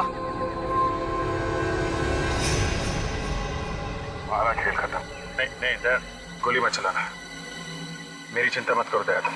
हमारा खेल खत्म। नहीं दया, गोली मत चलाना। मेरी चिंता मत करो दया तुम।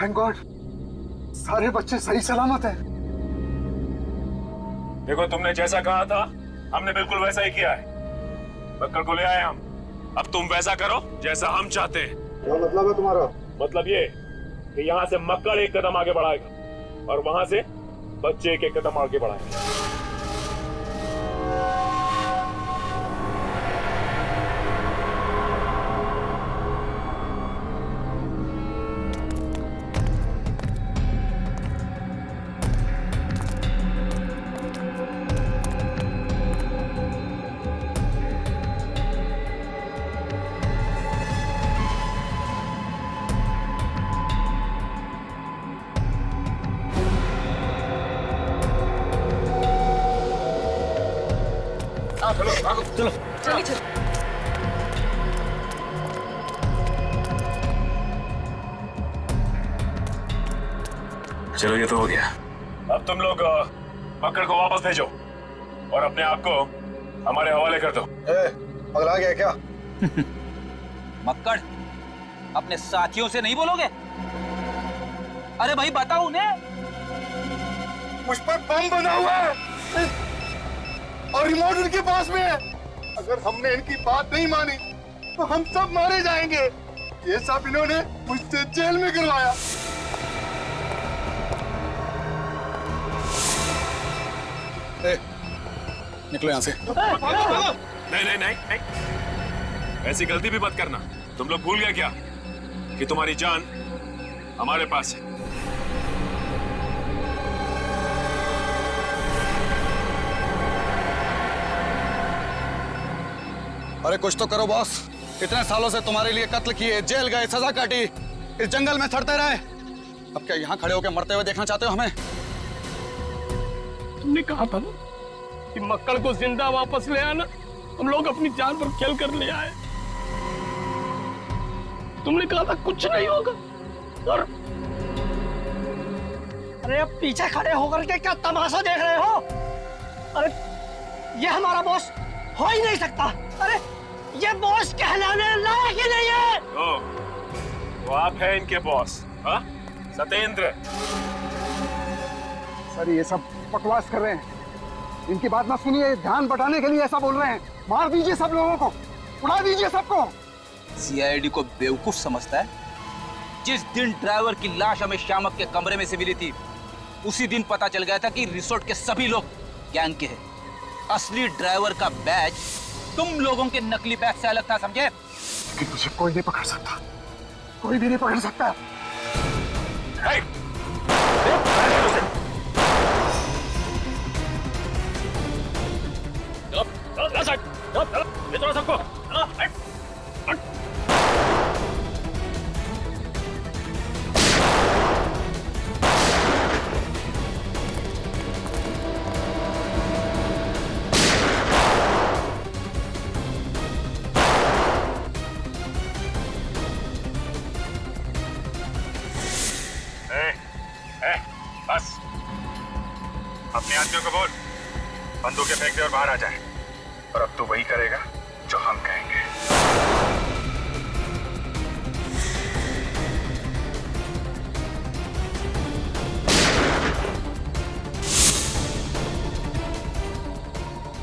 थैंक गॉड सारे बच्चे सही सलामत हैं। देखो तुमने जैसा कहा था हमने बिल्कुल वैसा ही किया है। मक्कड़ को ले आए हम, अब तुम वैसा करो जैसा हम चाहते हैं। क्या मतलब है तुम्हारा? मतलब ये कि यहाँ से मक्कड़ एक कदम आगे बढ़ाएगा और वहां से बच्चे एक कदम आगे बढ़ाएंगे। चलो चलो चलिए चलो। चलो ये तो हो गया। अब तुम लोग मक्कड़ को वापस भेजो और अपने आप को हमारे हवाले कर दो। पगला गया क्या? मक्कड़ अपने साथियों से नहीं बोलोगे? अरे भाई बताओ उन्हें। मुझ पर बम बना हुआ है और रिमोट उनके पास में है। अगर हमने इनकी बात नहीं मानी तो हम सब मारे जाएंगे। ये सब इन्होंने मुझसे जेल में करवाया। निकलो यहाँ से। नहीं नहीं नहीं नहीं, ऐसी गलती भी मत करना। तुम लोग भूल गए क्या कि तुम्हारी जान हमारे पास है। अरे कुछ तो करो बॉस। इतने सालों से तुम्हारे लिए कत्ल किए, जेल गए, सजा काटी, इस जंगल में सड़ते रहे। अब क्या यहाँ खड़े होकर मरते हुए देखना चाहते हो हमें? तुमने कहा था ना कि मक्कड़ को जिंदा वापस ले आना। हम लोग अपनी जान पर खेल कर ले आए। तुमने कहा था कुछ नहीं होगा और अरे अब पीछे खड़े होकर के क्या तमाशा देख रहे हो? अरे ये हमारा बॉस हो ही नहीं सकता। अरे ये बॉस कहलाने लायक ही नहीं है। वो आप हैं इनके बॉस? हाँ सत्येंद्र। सर ये सब बकवास कर रहे हैं। इनकी बात ना सुनिए, ध्यान बटाने के लिए ऐसा बोल रहे हैं। मार दीजिए सब लोगों को, उड़ा दीजिए सबको। सीआईडी को बेवकूफ समझता है। जिस दिन ड्राइवर की लाश हमें शामक के कमरे में से मिली थी उसी दिन पता चल गया था कि रिसोर्ट के सभी लोग गैंग के हैं। असली ड्राइवर का बैज तुम लोगों के नकली बैज से अलग था, समझे? लेकिन मुझे कोई नहीं पकड़ सकता, कोई भी नहीं पकड़ सकता। सबको बस अपने आदमियों को बोल बंदूकें फेंक दे और बाहर आ जाए। और अब तो वही करेगा जो हम कहेंगे।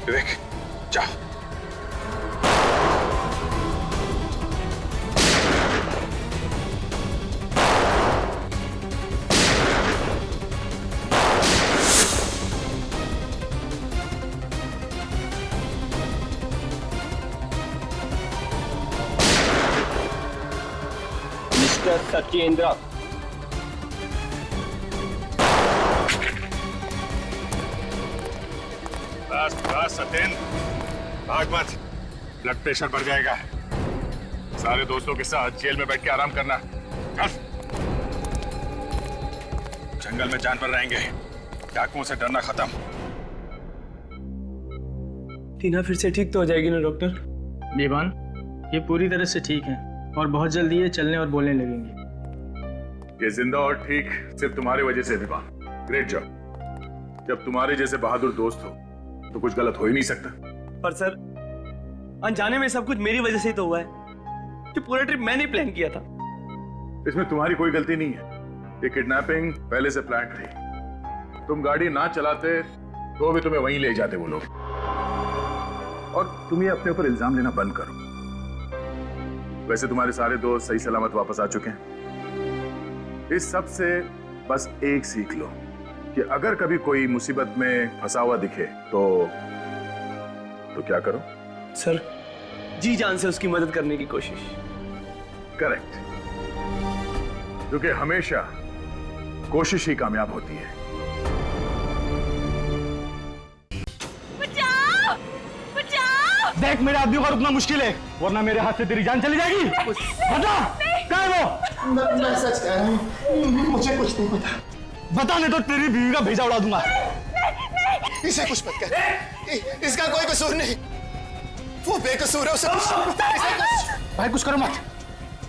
विवेक जाओ। सत्येंद्र, बस बस सत्येंद्र, भाग मत, ब्लड प्रेशर बढ़ जाएगा। सारे दोस्तों के साथ जेल में बैठ के आराम करना। चल। जंगल में जानवर रहेंगे, डाकुओं से डरना खत्म। टीना फिर से ठीक तो हो जाएगी ना डॉक्टर? बेबान, ये पूरी तरह से ठीक है और बहुत जल्दी ये चलने और बोलने लगेंगी। ये जिंदा और ठीक सिर्फ तुम्हारी वजह से विवान। Great job. जब तुम्हारे जैसे बहादुर दोस्त हो तो कुछ गलत हो ही नहीं सकता। पर सर अनजाने में सब कुछ मेरी वजह से ही तो हुआ है। कि पूरा ट्रिप मैंने प्लान किया था। इसमें तुम्हारी कोई गलती नहीं है। ये किडनैपिंग पहले से प्लान थी। तुम गाड़ी ना चलाते तो भी तुम्हें वहीं ले जाते वो लोग। और तुम ये अपने ऊपर इल्जाम लेना बंद करो। वैसे तुम्हारे सारे दोस्त सही सलामत वापस आ चुके हैं। इस सब से बस एक सीख लो कि अगर कभी कोई मुसीबत में फंसा हुआ दिखे तो क्या करो? सर, जी जान से उसकी मदद करने की कोशिश। करेक्ट, क्योंकि हमेशा कोशिश ही कामयाब होती है। बचाओ! बचाओ! देख, मेरे आदमी को रुकना मुश्किल है, वरना मेरे हाथ से तेरी जान चली जाएगी। बता, क्या है वो? मैं सच कह रहा हूँ, मुझे कुछ नहीं पता। बता, नहीं तो तेरी बीवी का भेजा उड़ा दूंगा। इसे कुछ मत कर, इसका कोई कसूर नहीं, वो बेकसूर है। उसे भाई कुछ करो मत।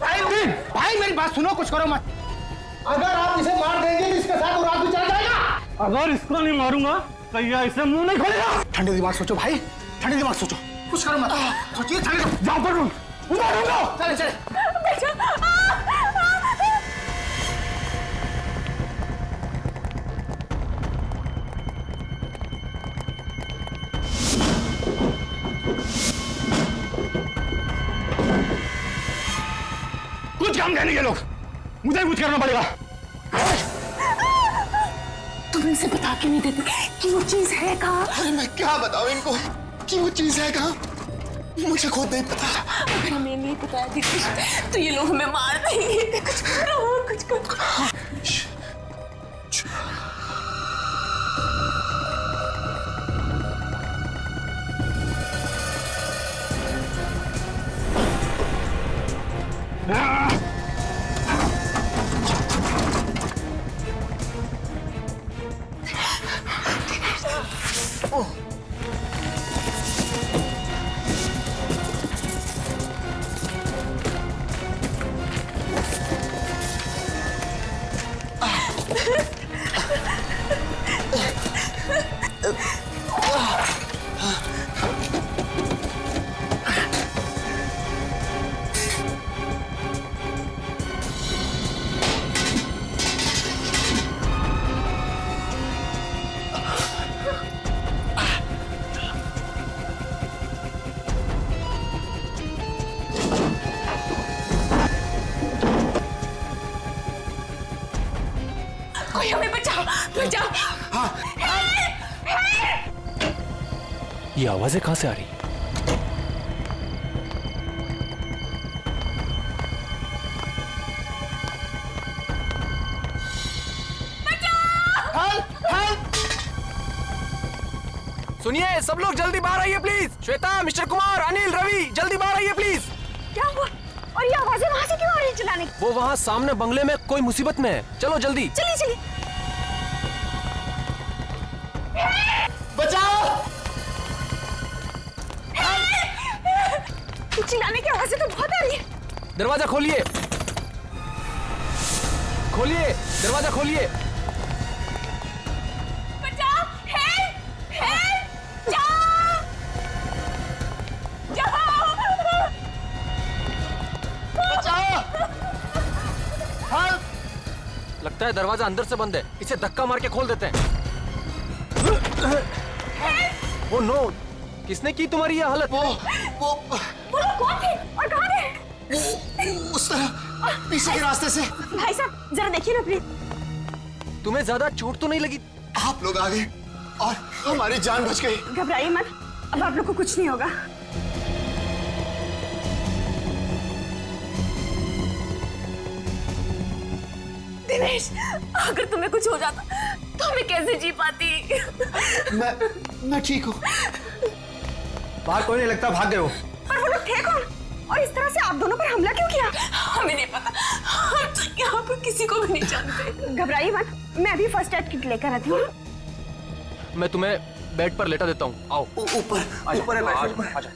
भाई मेरी बात सुनो, कुछ करो मत। अगर आप इसे मार देंगे तो इसके साथ वो रात भी चल जाएगा। अगर इसको नहीं मारूंगा तो ये इसे मुंह नहीं खोलेगा। ठंडे दिमाग सोचो भाई, ठंडे दिमाग सोचो, कुछ करो मत। सोचिए, जाओ पर उधर चले चले। कुछ काम नहीं ये लोग, मुझे कुछ करना पड़ेगा। तुम इनसे बता क्यों नहीं देते कि वो चीज है कहाँ? अरे मैं क्या बताऊं इनको कि वो चीज है कहाँ? मुझे खुद नहीं पता। अगर हमें नहीं पता तो ये लोग हमें मार देंगे। कुछ करो, कुछ करो। कोई हमें बचाओ, बचाओ। हाँ। ये आवाजें कहां से आ रही? सुनिए, सब लोग जल्दी बाहर आइए प्लीज। श्वेता, मिस्टर कुमार, अनिल, रवि, जल्दी बाहर आइए प्लीज। क्या हुआ? और ये आवाजें वहां से क्यों आ रही है चिल्लाने की? वो वहाँ सामने बंगले में कोई मुसीबत में है। चलो जल्दी। चलिए चलिए। बचाओ! चिल्लाने की आवाजें तो बहुत आ रही है। दरवाजा खोलिए, खोलिए, दरवाजा खोलिए। बचाओ! हेल्प! हेल्प! जाओ! जाओ! लगता है दरवाजा अंदर से बंद है, इसे धक्का मार के खोल देते हैं। ओ नो, किसने की तुम्हारी ये हालत? वो लोग कौन थे और कहाँ थे? उस तरह पीछे के रास्ते से। भाई साहब जरा देखिए ना प्लीज। तुम्हें ज्यादा चोट तो नहीं लगी? आप लोग आ गए और हमारी जान बच गई। घबराइए मत, अब आप लोग को कुछ नहीं होगा। दिनेश, अगर तुम्हें कुछ हो जाता तो मैं कैसे जी पाती? मैं ठीक हूँ। बाहर कोई नहीं लगता, भाग गए हो। पर वो लोग थे कौन? और इस तरह से आप दोनों पर हमला क्यों किया? हमें नहीं पता, हम तो यहाँ पर किसी को भी नहीं जानते। घबराइए मत, मैं अभी फर्स्ट एड किट लेकर आती हूँ। मैं तुम्हें बेड पर लेटा देता हूँ, आओ। ऊपर ऊपर है, आजा।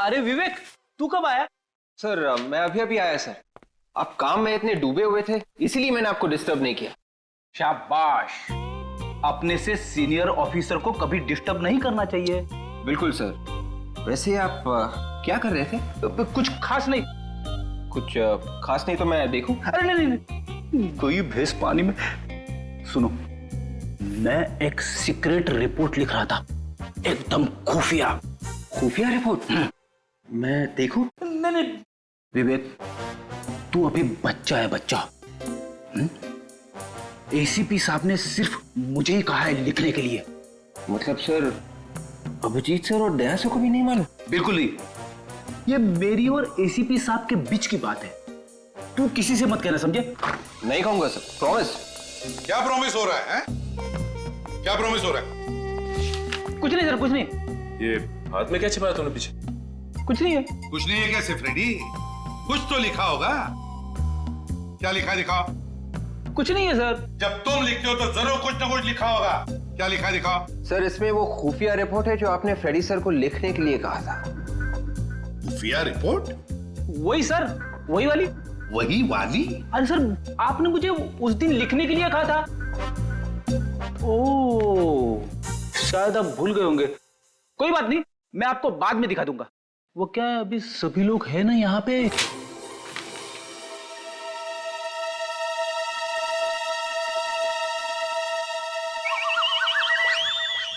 अरे विवेक, तू कब आया? सर मैं अभी अभी आया सर। आप काम में इतने डूबे हुए थे, इसीलिए मैंने आपको डिस्टर्ब नहीं किया। शाबाश, अपने से सीनियर ऑफिसर को कभी डिस्टर्ब नहीं करना चाहिए। बिल्कुल सर। वैसे आप क्या कर रहे थे? कुछ खास नहीं। कुछ खास नहीं तो मैं देखूं? अरे नहीं नहीं, कोई भैंस पानी में। सुनो, मैं एक सीक्रेट रिपोर्ट लिख रहा था, एकदम खुफिया। खुफिया रिपोर्ट? मैं देखूं? नहीं, विवेक तू अभी बच्चा है, बच्चा। एसीपी साहब ने सिर्फ मुझे ही कहा है लिखने के लिए। मतलब सर अभिजीत सर और दया सर को भी नहीं मालूम? बिल्कुल नहीं, ये मेरी और एसीपी साहब के बीच की बात है। तू किसी से मत कहना, समझे? नहीं कहूंगा सर, प्रॉमिस। क्या प्रॉमिस हो रहा है? क्या प्रॉमिस हो रहा है? कुछ नहीं सर, कुछ नहीं। ये हाथ में क्या छिपाया तूने पीछे? कुछ नहीं है। कुछ नहीं है कैसे फ्रेडी? कुछ तो लिखा होगा। क्या लिखा है दिखाओ? कुछ नहीं है सर। जब तुम लिखते हो तो जरूर कुछ ना कुछ लिखा होगा। क्या लिखा है दिखाओ? सर इसमें वो खुफिया रिपोर्ट है जो आपने फ्रेडी सर को लिखने के लिए कहा था। खुफिया रिपोर्ट? वही सर, वही वाली। वही वाली? अरे सर, आपने मुझे उस दिन लिखने के लिए कहा था। ओह, शायद आप भूल गए होंगे। कोई बात नहीं, मैं आपको बाद में दिखा दूंगा। वो क्या है, अभी सभी लोग हैं ना यहाँ पे।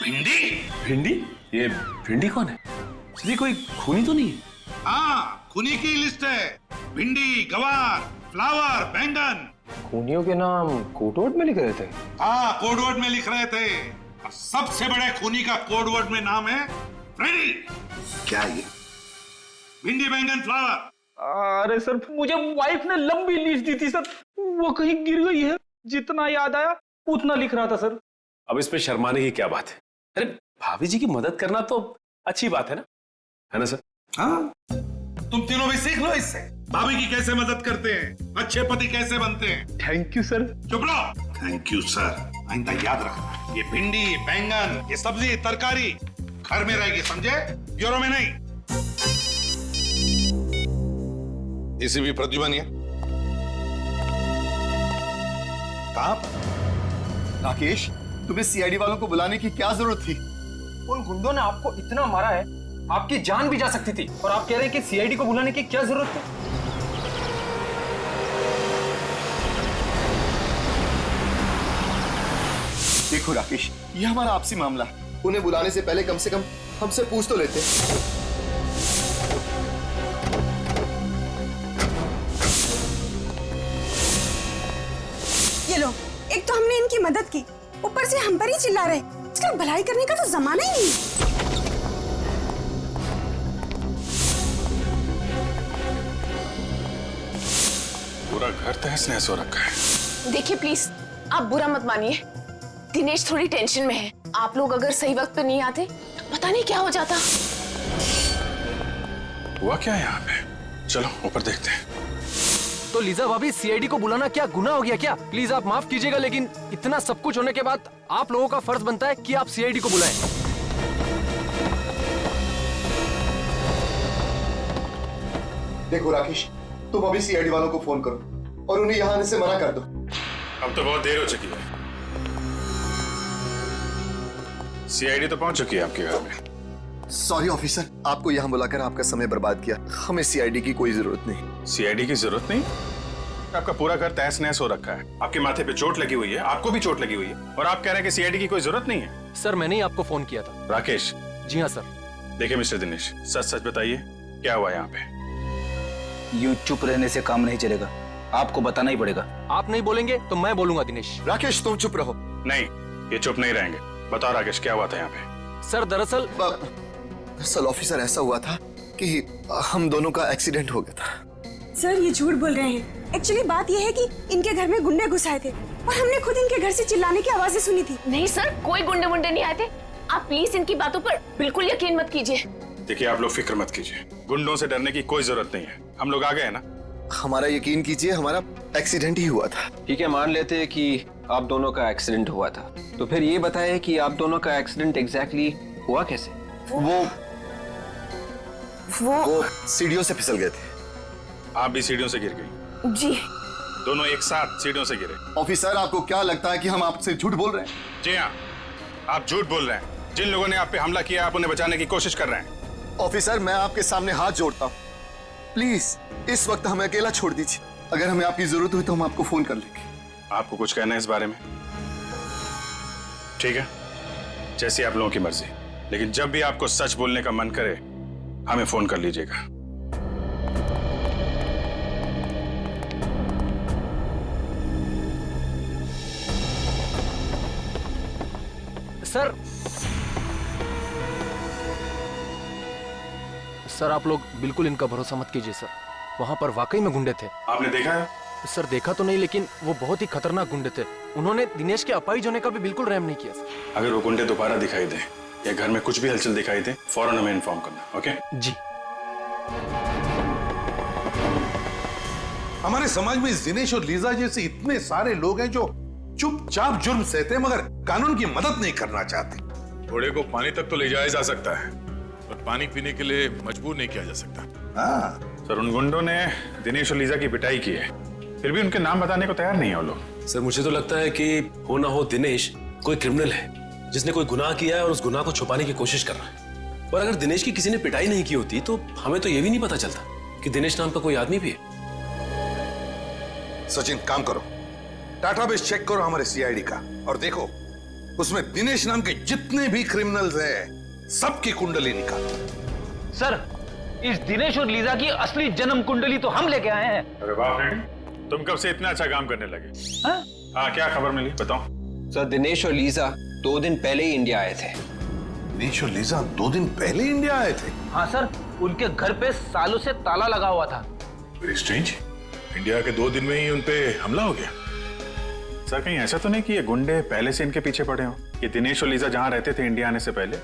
भिंडी? भिंडी? ये भिंडी कौन है? ये कोई खूनी तो नहीं है? हाँ, खूनी की लिस्ट है। भिंडी, गवार, फ्लावर, बैंगन। खूनियों के नाम कोडवर्ड में लिख रहे थे? हाँ, कोडवर्ड में लिख रहे थे। और सबसे बड़े खूनी का कोडवर्ड में नाम है फ्रेडी। क्या ये? भिंडी, बैंगन, फ्लावर। अरे सर, मुझे वाइफ ने लंबी लिस्ट दी थी सर, वो कहीं गिर गई है। जितना याद आया उतना लिख रहा था सर। अब इस पे शर्माने की क्या बात है? अरे भाभी जी की मदद करना तो अच्छी बात है ना सर? हाँ, तुम तीनों भी सीख लो इससे। भाभी की कैसे मदद करते हैं, अच्छे पति कैसे बनते हैं। Thank you sir. चुप रहो। Thank you sir. आइंदा याद रखना, ये भिंडी, बैंगन, ये सब्जी, तरकारी घर में रहेगी, समझे? ब्यूरो में नहीं। एसीपी प्रद्युमन है। कहां पर? राकेश, तुम्हें सीआईडी वालों को बुलाने की क्या जरूरत थी? उन गुंडों ने आपको इतना मारा है, आपकी जान भी जा सकती थी, और आप कह रहे हैं कि सीआईडी को बुलाने की क्या जरूरत है? देखो राकेश, ये हमारा आपसी मामला है। उन्हें बुलाने से पहले कम से कम हमसे पूछ तो लेते। ये लो, एक तो हमने इनकी मदद की, ऊपर से हम पर ही चिल्ला रहे। इसका भलाई करने का तो जमाना ही नहीं। पूरा घर तहस नहस हो रखा है। देखिए प्लीज, आप बुरा मत मानिए, दिनेश थोड़ी टेंशन में है। आप लोग अगर सही वक्त पे नहीं आते तो पता नहीं क्या हो जाता। हुआ क्या है यहाँ पे? चलो ऊपर देखते हैं। तो लीजा भाभी, सीआईडी को बुलाना क्या गुनाह हो गया क्या? प्लीज आप माफ कीजिएगा, लेकिन इतना सब कुछ होने के बाद आप लोगों का फर्ज बनता है कि आप सीआईडी को बुलाएं। देखो राकेश, तुम अभी सीआईडी वालों को फोन करो और उन्हें यहाँ आने से मना कर दो। अब तो बहुत देर हो चुकी है। सीआईडी तो पहुंच चुकी है आपके घर में। सॉरी ऑफिसर, आपको यहाँ बुलाकर आपका समय बर्बाद किया। हमें सीआईडी की कोई जरूरत नहीं। सीआईडी की जरूरत नहीं? आपका पूरा घर तहस नहस हो रखा है, आपके माथे पे चोट लगी हुई है, आपको भी चोट लगी हुई है, और आप कह रहे हैं कि सीआईडी की कोई जरूरत नहीं है। सर मैंने ही आपको फोन किया था। राकेश? जी हाँ सर। देखिए मिस्टर दिनेश, सच सच बताइए क्या हुआ यहाँ पे? यूं चुप रहने से काम नहीं चलेगा, आपको बताना ही पड़ेगा। आप नहीं बोलेंगे तो मैं बोलूंगा दिनेश। राकेश तुम चुप रहो। नहीं, ये चुप नहीं रहेंगे। बताओ राकेश, क्या हुआ था यहाँ पे? सर दरअसल ऑफिसर ऐसा हुआ था कि हम दोनों का एक्सीडेंट हो गया था। सर ये झूठ बोल रहे हैं। एक्चुअली बात ये है कि इनके घर में गुंडे घुस आए थे और हमने खुद इनके घर से चिल्लाने की आवाजें सुनी थी। नहीं सर, कोई गुंडे मुंडे नहीं आए थे। आप प्लीज इनकी बातों पर बिल्कुल यकीन मत कीजिए। देखिए आप लोग फिक्र मत कीजिए, गुंडों से डरने की कोई जरूरत नहीं है। हम लोग आ गए ना। हमारा यकीन कीजिए, हमारा एक्सीडेंट ही हुआ था। ठीक है, मान लेते हैं कि आप दोनों का एक्सीडेंट हुआ था, तो फिर ये बताएं कि आप दोनों का एक्सीडेंट एग्जैक्टली हुआ कैसे? वो सीढ़ियों से फिसल गए थे। आप भी सीढ़ियों से गिर गई? जी। दोनों एक साथ सीढ़ियों से गिरे? ऑफिसर, आपको क्या लगता है कि हम आपसे झूठ बोल रहे हैं? जी हाँ, आप झूठ बोल रहे हैं। जिन लोगों ने आप पे हमला किया, आप उन्हें बचाने की कोशिश कर रहे हैं। ऑफिसर, मैं आपके सामने हाथ जोड़ता हूँ, प्लीज इस वक्त हमें अकेला छोड़ दीजिए। अगर हमें आपकी जरूरत हुई तो हम आपको फोन कर लेंगे। आपको कुछ कहना है इस बारे में? ठीक है, जैसी आप लोगों की मर्जी, लेकिन जब भी आपको सच बोलने का मन करे हमें फोन कर लीजिएगा। सर आप लोग बिल्कुल इनका भरोसा मत कीजिए सर। वहाँ पर वाकई में गुंडे थे। आपने देखा है? सर देखा तो नहीं, लेकिन वो बहुत ही खतरनाक गुंडे थे। उन्होंने दिनेश के अपाहिज होने का भी बिल्कुल रहम नहीं किया सर। अगर वो गुंडे दोबारा दिखाई दे या घर में कुछ भी हलचल दिखाई दे, फौरन हमें इन्फॉर्म करना। ओके जी। हमारे समाज में दिनेश और लीजा जैसे इतने सारे लोग हैं जो चुपचाप जुर्म सहते हैं मगर कानून की मदद नहीं करना चाहते। घोड़े को पानी तक तो ले जाया जा सकता है, पर पानी पीने के लिए मजबूर नहीं किया जा सकता। हाँ सर, उन गुंडों ने दिनेश और लीजा की पिटाई की है, फिर भी उनके नाम बताने को तैयार नहीं है वो लोग। सर मुझे तो लगता है कि हो ना हो दिनेश कोई क्रिमिनल है जिसने कोई गुनाह किया है और उस गुनाह को छुपाने की कोशिश कर रहा है। और अगर दिनेश की किसी ने पिटाई नहीं की होती तो हमें तो ये भी नहीं पता चलता कि दिनेश नाम का कोई आदमी भी है। सचिन, काम करो, डाटाबेस चेक करो हमारे सीआईडी का और देखो उसमें दिनेश नाम के जितने भी क्रिमिनल्स हैं सबकी कुंडली निकालो। सर, इस दिनेश और लीजा की असली जन्म कुंडली तो हम लेके आए हैं। अरे वाह फ्रेंड, तुम कब से इतना अच्छा काम करने लगे? हाँ, क्या खबर मिली बताओ। सर, दिनेश और लीजा 2 दिन पहले ही इंडिया आए थे। दिनेश और लीजा 2 दिन पहले इंडिया आए थे? हाँ सर, उनके घर पे सालों से ताला लगा हुआ था। वेरी स्ट्रेंज, इंडिया के 2 दिन में ही उनपे हमला हो गया। सर कहीं ऐसा तो नहीं कि ये गुंडे पहले से इनके पीछे पड़े हों? ये दिनेश और लीजा जहां रहते थे इंडिया आने से पहले,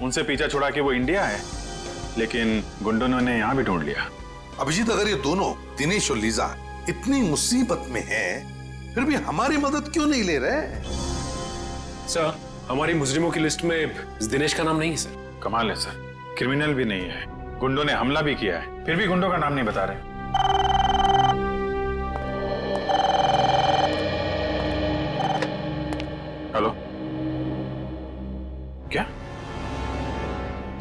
उनसे पीछा छुड़ा के वो इंडिया है, लेकिन गुंडों ने यहाँ भी ढूंढ लिया। अभिजीत, अगर ये दोनों दिनेश और लीजा इतनी मुसीबत में हैं, फिर भी हमारी मदद क्यों नहीं ले रहे? सर, हमारी मुजरिमों की लिस्ट में दिनेश का नाम नहीं है सर। कमाल है सर, क्रिमिनल भी नहीं है, गुंडों ने हमला भी किया है, फिर भी गुंडों का नाम नहीं बता रहे। हेलो, क्या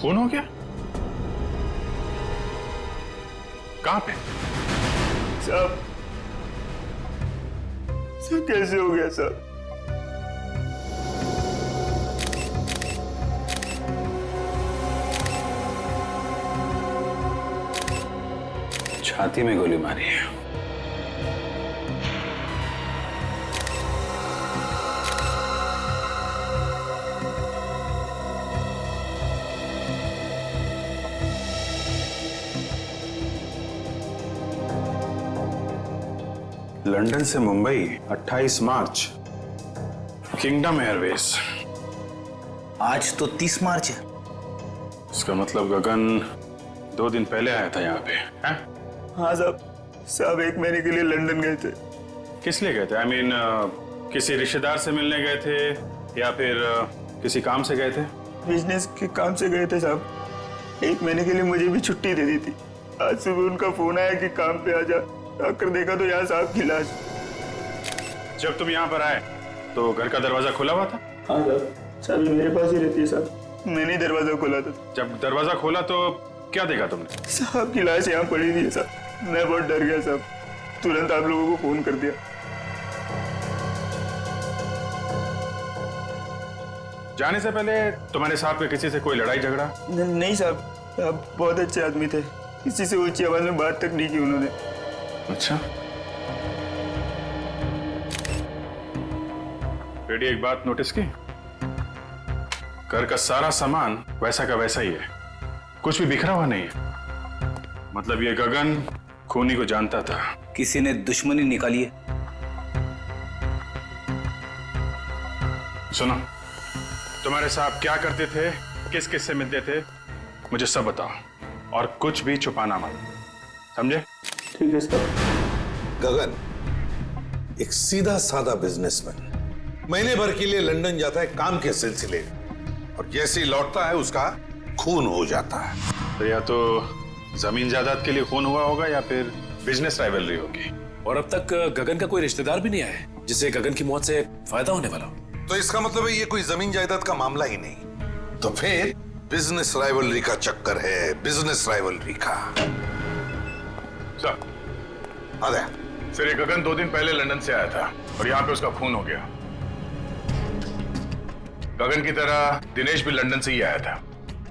फोन हो गया? कहां पे? साहब, सर कैसे हो गया सर? छाती में गोली मारी है। लंदन से मुंबई 28 मार्च, किंगडम एयरवेज। आज तो 30 मार्च है। इसका मतलब गगन 2 दिन पहले आया था यहाँ पे, हैं? हाँ साहब 1 महीने के लिए लंदन गए थे। किस लिए गए थे? आई मीन किसी रिश्तेदार से मिलने गए थे या फिर किसी काम से गए थे? बिजनेस के काम से गए थे साहब। 1 महीने के लिए मुझे भी छुट्टी दे दी थी। आज सुबह उनका फोन आया कि काम पे आ जा। आकर देखा तो यहाँ साहब की लाश। जब तुम यहाँ पर आए तो घर का दरवाजा खुला हुआ था? हाँ साहब, चाबी मेरे पास ही रहती है साहब। मैंने दरवाजा खोला था। जब दरवाजा खोला तो क्या देखा तुमने? साहब की लाश यहाँ पड़ी थी साहब। मैं बहुत डर गया साहब, तुरंत आप लोगों को फोन कर दिया। जाने से पहले तुम्हारे साथ में किसी से कोई लड़ाई झगड़ा? नहीं साहब, आप बहुत अच्छे आदमी थे। किसी से ऊंची आवाज में बात तक नहीं की उन्होंने। अच्छा, बेटी एक बात नोटिस की? घर का सारा सामान वैसा का वैसा ही है, कुछ भी बिखरा हुआ नहीं है। मतलब ये गगन खूनी को जानता था। किसी ने दुश्मनी निकाली है। सुनो, तुम्हारे साहब क्या करते थे, किस किस से मिलते थे, मुझे सब बताओ और कुछ भी छुपाना मत, समझे? ठीक है सर। गगन एक सीधा साधा बिजनेसमैन, महीने भर के लिए लंदन जाता है काम के सिलसिले में, और जैसे ही लौटता है उसका खून हो जाता है। तो या तो जमीन जायदाद के लिए खून हुआ होगा या फिर बिजनेस राइवलरी होगी। और अब तक गगन का कोई रिश्तेदार भी नहीं आया जिससे गगन की मौत से फायदा होने वाला हो। तो इसका मतलब है ये कोई जमीन जायदाद का मामला ही नहीं, तो फिर बिजनेस राइवलरी का चक्कर है, बिजनेस राइवलरी का। सर, सर ये गगन 2 दिन पहले लंदन से आया था और यहाँ पे उसका खून हो गया। गगन की तरह दिनेश भी लंदन से ही आया था।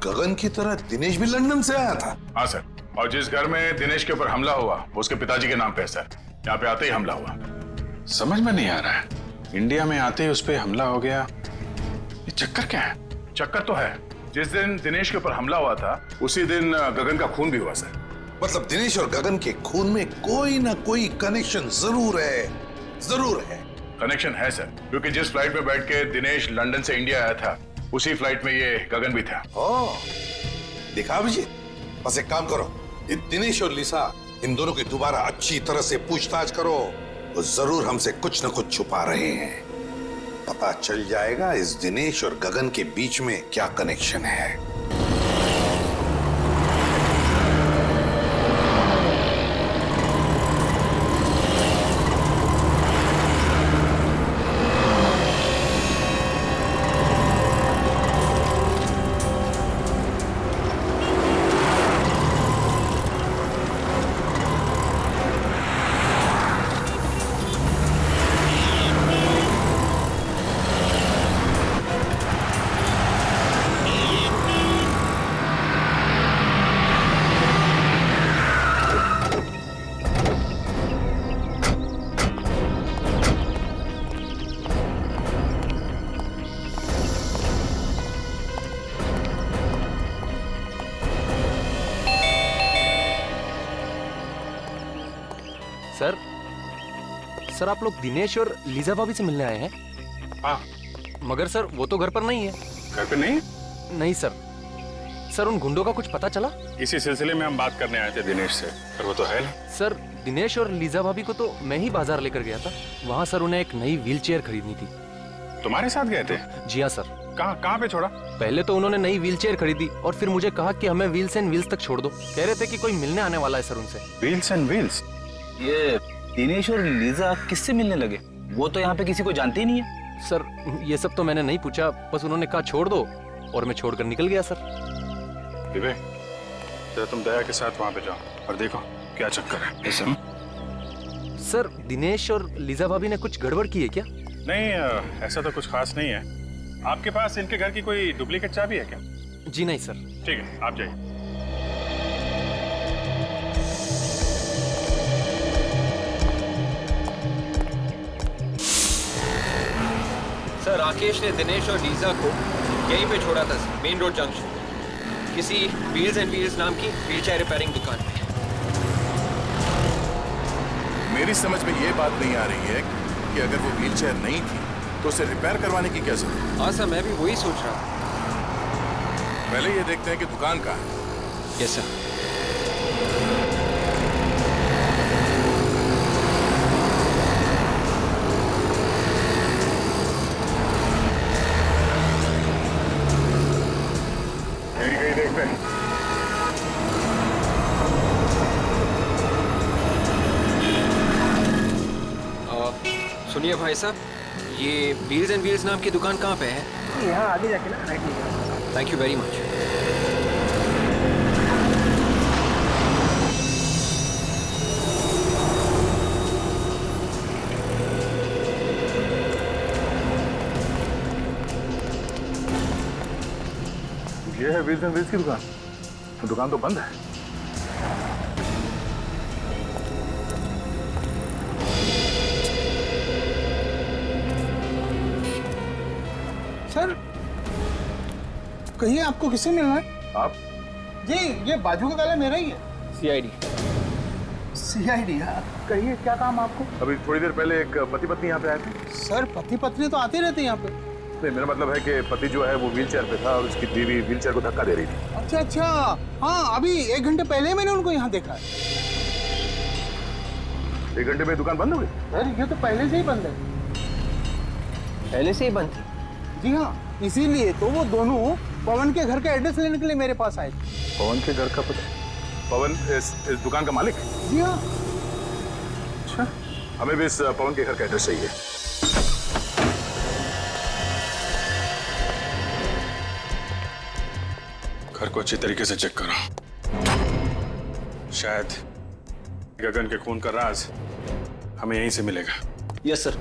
गगन की तरह दिनेश भी लंदन से आया था? हाँ सर, और जिस घर में दिनेश के ऊपर हमला हुआ वो उसके पिताजी के नाम पे है सर। यहाँ पे आते ही हमला हुआ। समझ में नहीं आ रहा है, इंडिया में आते ही उस पर हमला हो गया, ये चक्कर क्या है? चक्कर तो है, जिस दिन दिनेश के ऊपर हमला हुआ था उसी दिन गगन का खून भी हुआ सर। मतलब दिनेश और गगन के खून में कोई ना कोई कनेक्शन जरूर है, जरूर है। कनेक्शन है सर, क्योंकि जिस फ्लाइट में बैठ के दिनेश लंदन से इंडिया आया था उसी फ्लाइट में ये गगन भी था। देखा अभिजीत, बस एक काम करो, ये दिनेश और लिसा इन दोनों की दोबारा अच्छी तरह से पूछताछ करो। वो जरूर हमसे कुछ न कुछ छुपा रहे हैं। पता चल जाएगा इस दिनेश और गगन के बीच में क्या कनेक्शन है। सर आप लोग दिनेश और लीजा भाभी से मिलने आए हैं? हाँ। मगर सर वो तो घर पर नहीं है। घर पे नहीं? नहीं सर। सर उन गुंडों का कुछ पता चला? इसी सिलसिले में हम बात करने आए थे दिनेश से, पर वो तो है नहीं। सर दिनेश और लीजा भाभी को तो मैं ही बाजार लेकर गया था। वहाँ सर उन्हें एक नई व्हीलचेयर खरीदनी थी। तुम्हारे साथ गए थे? जी हाँ सर। कहाँ पे छोड़ा? पहले तो उन्होंने नई व्हीलचेयर खरीदी और फिर मुझे कहा कि हमें व्हील्स एंड व्हील्स तक छोड़ दो। कह रहे थे कि कोई मिलने आने वाला है सर उनसे। Wheels and wheels? ये दिनेश और लीजा किससे मिलने लगे? वो तो यहाँ पे किसी को जानते ही नहीं है। सर ये सब तो मैंने नहीं पूछा, बस उन्होंने कहा छोड़ दो और मैं छोड़कर निकल गया सर। विवेक, जरा तुम दया के साथ वहाँ पे जाओ और देखो क्या चक्कर है। सर दिनेश और लीजा भाभी ने कुछ गड़बड़ की है क्या? नहीं, ऐसा तो कुछ खास नहीं है। आपके पास इनके घर की कोई डुप्लीकेट चाबी है क्या? जी नहीं सर। ठीक है, आप जाइए। सर राकेश ने दिनेश और लीजा को यहीं पे छोड़ा था मेन रोड जंक्शन, किसी व्हील्स एंड व्हील्स नाम की व्हीलचेयर रिपेयरिंग दुकान पे। मेरी समझ में ये बात नहीं आ रही है कि अगर वो व्हीलचेयर नहीं थी तो उसे रिपेयर करवाने की क्या जरूरत? हाँ सर, मैं भी वही सोच रहा हूँ। पहले ये देखते हैं कि दुकान कहाँ है। Yes sir. कहीं देखते हैं। सुनिए भाई साहब, ये व्हील्स एंड व्हील्स नाम की दुकान कहाँ पे है? यहाँ आगे जाके ना राइट लीजिए। Thank you very much. ये है व्हील्स एंड व्हील्स की दुकान। तो दुकान तो बंद है। सर कहिए, आपको किससे मिलना है? आप? जी, ये बाजू का ताला मेरा ही है। सीआईडी। सीआईडी? कहिए क्या काम आपको? अभी थोड़ी देर पहले एक पति पत्नी यहाँ पे आए थे। सर पति पत्नी तो आते रहते हैं यहाँ पे। नहीं, मेरा मतलब है कि पति जो है वो व्हीलचेयर पे था और उसकी बीवी व्हीलचेयर को धक्का दे रही थी। अच्छा अच्छा, हाँ अभी 1 घंटे पहले मैंने उनको यहाँ देखा है। 1 घंटे में दुकान बंद हो गई? सर ये तो पहले से ही बंद है। पहले से ही बंद थी? जी हाँ, इसीलिए तो वो दोनों पवन के घर का एड्रेस लेने के लिए मेरे पास आए थे। पवन के घर का पता? पवन इस दुकान का मालिक? जी हाँ। अच्छा, हमें भी इस पवन के घर का एड्रेस चाहिए। घर को अच्छी तरीके से चेक करो, शायद गगन के खून का राज हमें यहीं से मिलेगा। Yes sir.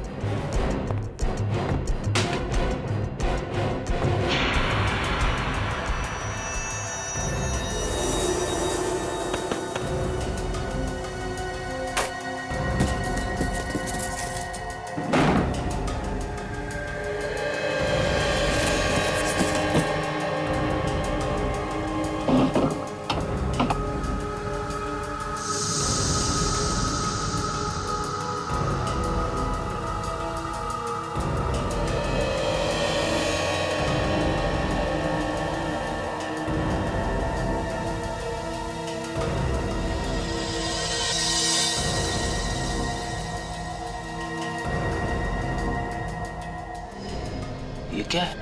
ये क्या है?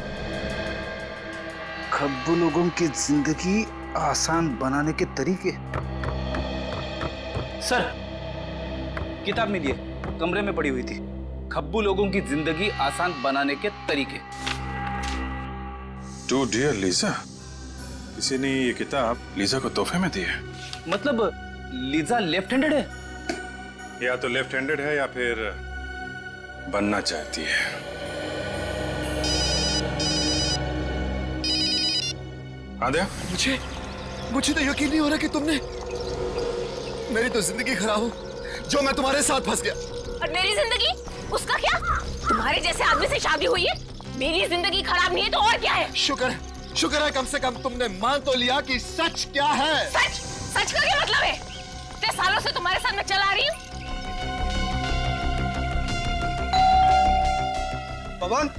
खब्बू लोगों की जिंदगी आसान बनाने के तरीके। सर, किताब मिली है, कमरे में पड़ी हुई थी। खब्बू लोगों की जिंदगी आसान बनाने के तरीके। टू डियर लीजा, किसी ने ये किताब लीजा को तोहफे में दी है। मतलब लीजा लेफ्ट हैंडेड है? या तो लेफ्ट हैंडेड है या फिर बनना चाहती है। आद्या, मुझे तो यकीन नहीं हो रहा कि तुमने मेरी तो जिंदगी खराब हो, जो मैं तुम्हारे साथ फंस गया। और मेरी जिंदगी? उसका क्या? तुम्हारे जैसे आदमी से शादी हुई है। मेरी जिंदगी खराब नहीं है तो और क्या है? शुक्र है कम से कम तुमने मान तो लिया कि सच क्या है। सच का क्या मतलब है? इतने सालों से तुम्हारे साथ मैं चला रही हूँ। पवन,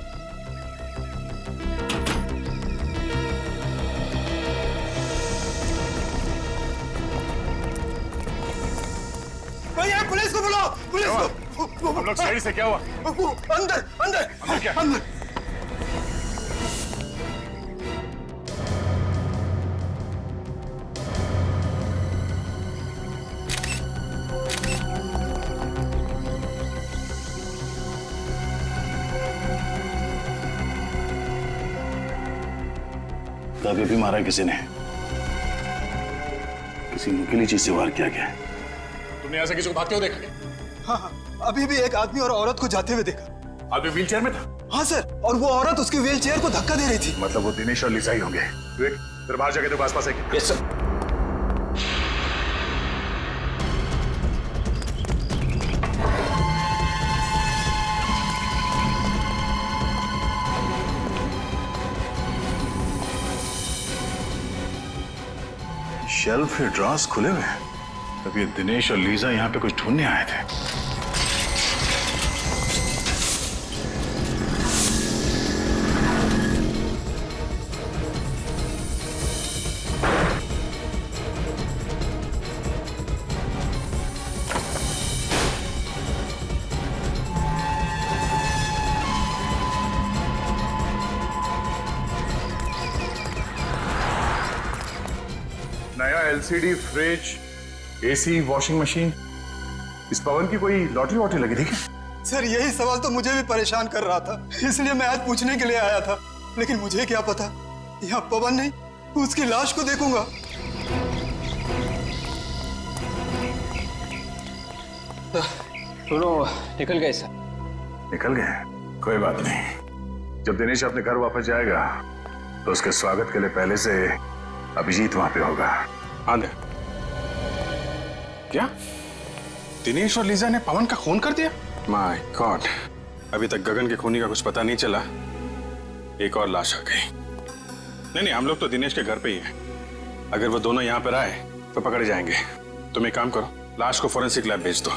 भैया पुलिस को बुलाओ, पुलिस को। हम लोग साइड से क्या हुआ? अंदर अंदर क्या? अंदर। तो अभी भी मारा किसी ने, किसी नुकीली चीज से वार किया गया। तुमने यहाँ से किसी को भागते हुए देखा क्या? हाँ, अभी भी एक आदमी और औरत को जाते हुए देखा। आदमी व्हील चेयर में था? हाँ सर, और वो औरत उसके व्हील चेयर को धक्का दे रही थी। मतलब वो दिनेश और लीजा ही होंगे। विवेक, तेरे बाहर जाके देखो आसपास है क्या? Yes sir. शेल्फ के ड्रॉर्स खुले हुए हैं। तब ये दिनेश और लीजा यहाँ पे कुछ ढूंढने आए थे। नया LCD fridge, AC, washing machine. इस पवन की कोई लॉटरी वॉटरी लगी थी क्या? सर, यही सवाल तो मुझे भी परेशान कर रहा था, इसलिए मैं आज पूछने के लिए आया था। लेकिन मुझे क्या पता, यहाँ पवन नहीं, उसकी लाश को देखूंगा। दोनों निकल गए सर। निकल गए? कोई बात नहीं। जब दिनेश अपने घर वापस जाएगा तो उसके स्वागत के लिए पहले से अभिजीत वहां पे होगा। आंधे क्या? दिनेश और लीजा ने पवन का खून कर दिया? माय गॉड, अभी तक गगन के खूनी का कुछ पता नहीं चला। एक और लाश आ गई। नहीं, हम लोग तो दिनेश के घर पे ही हैं। अगर वो दोनों यहाँ पर आए तो पकड़े जाएंगे। तुम एक काम करो, लाश को फोरेंसिक लैब भेज दो।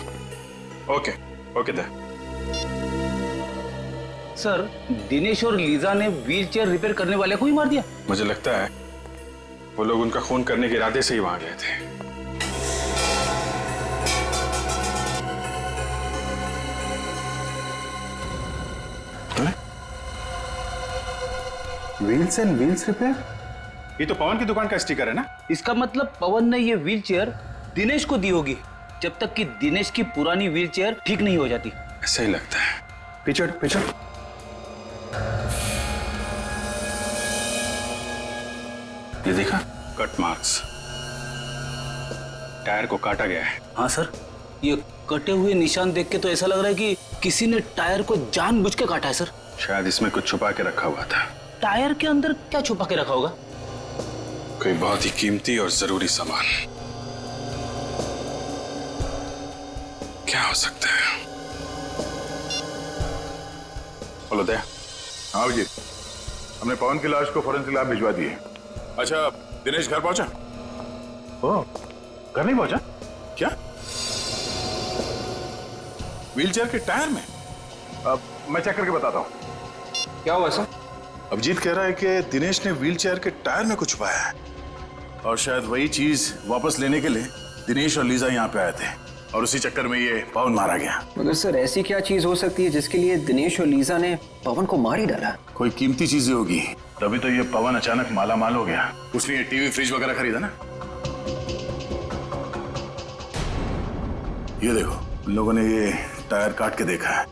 ओके दे। सर, दिनेश और लीजा ने व्हीलचेयर रिपेयर करने वाले को ही मार दिया? मुझे लगता है वो लोग उनका खून करने के इरादे से ही वहां गए थे। Wheels and wheels repair? ये तो पवन की दुकान का स्टिकर है ना? इसका मतलब पवन ने ये व्हील चेयर दिनेश को दी होगी, जब तक कि दिनेश की पुरानी व्हील चेयर ठीक नहीं हो जाती। ऐसा ही लगता है। पीछे पीछे। ये देखा, कट मार्क्स, टायर को काटा गया है। हाँ सर, ये कटे हुए निशान देख के तो ऐसा लग रहा है कि किसी ने टायर को जानबूझ के काटा है सर। शायद इसमें कुछ छुपा के रखा हुआ था। टायर के अंदर क्या छुपा के रखा होगा? कोई बहुत ही कीमती और जरूरी सामान। क्या हो सकता है? बोलो दया। हाँ जी, हमने पवन की लाश को फॉरेंसिक लैब भिजवा दी है। अच्छा, दिनेश घर पहुंचा? ओह, घर नहीं पहुंचा? क्या? व्हीलचेयर के टायर में? अब मैं चेक करके बताता हूं। क्या हुआ सर? अभिजीत कह रहा है कि दिनेश ने व्हीलचेयर के टायर में कुछ छुपाया है और शायद वही चीज वापस लेने के लिए दिनेश और लीजा यहाँ पे आए थे और उसी चक्कर में ये पवन मारा गया। मगर सर ऐसी क्या चीज हो सकती है जिसके लिए दिनेश और लीजा ने पवन को मार ही डाला? कोई कीमती चीजें होगी, तभी तो ये पवन अचानक माला माल हो गया। उसने ये टीवी फ्रिज वगैरह खरीदा ना। ये देखो, उन लोगों ने ये टायर काट के देखा है।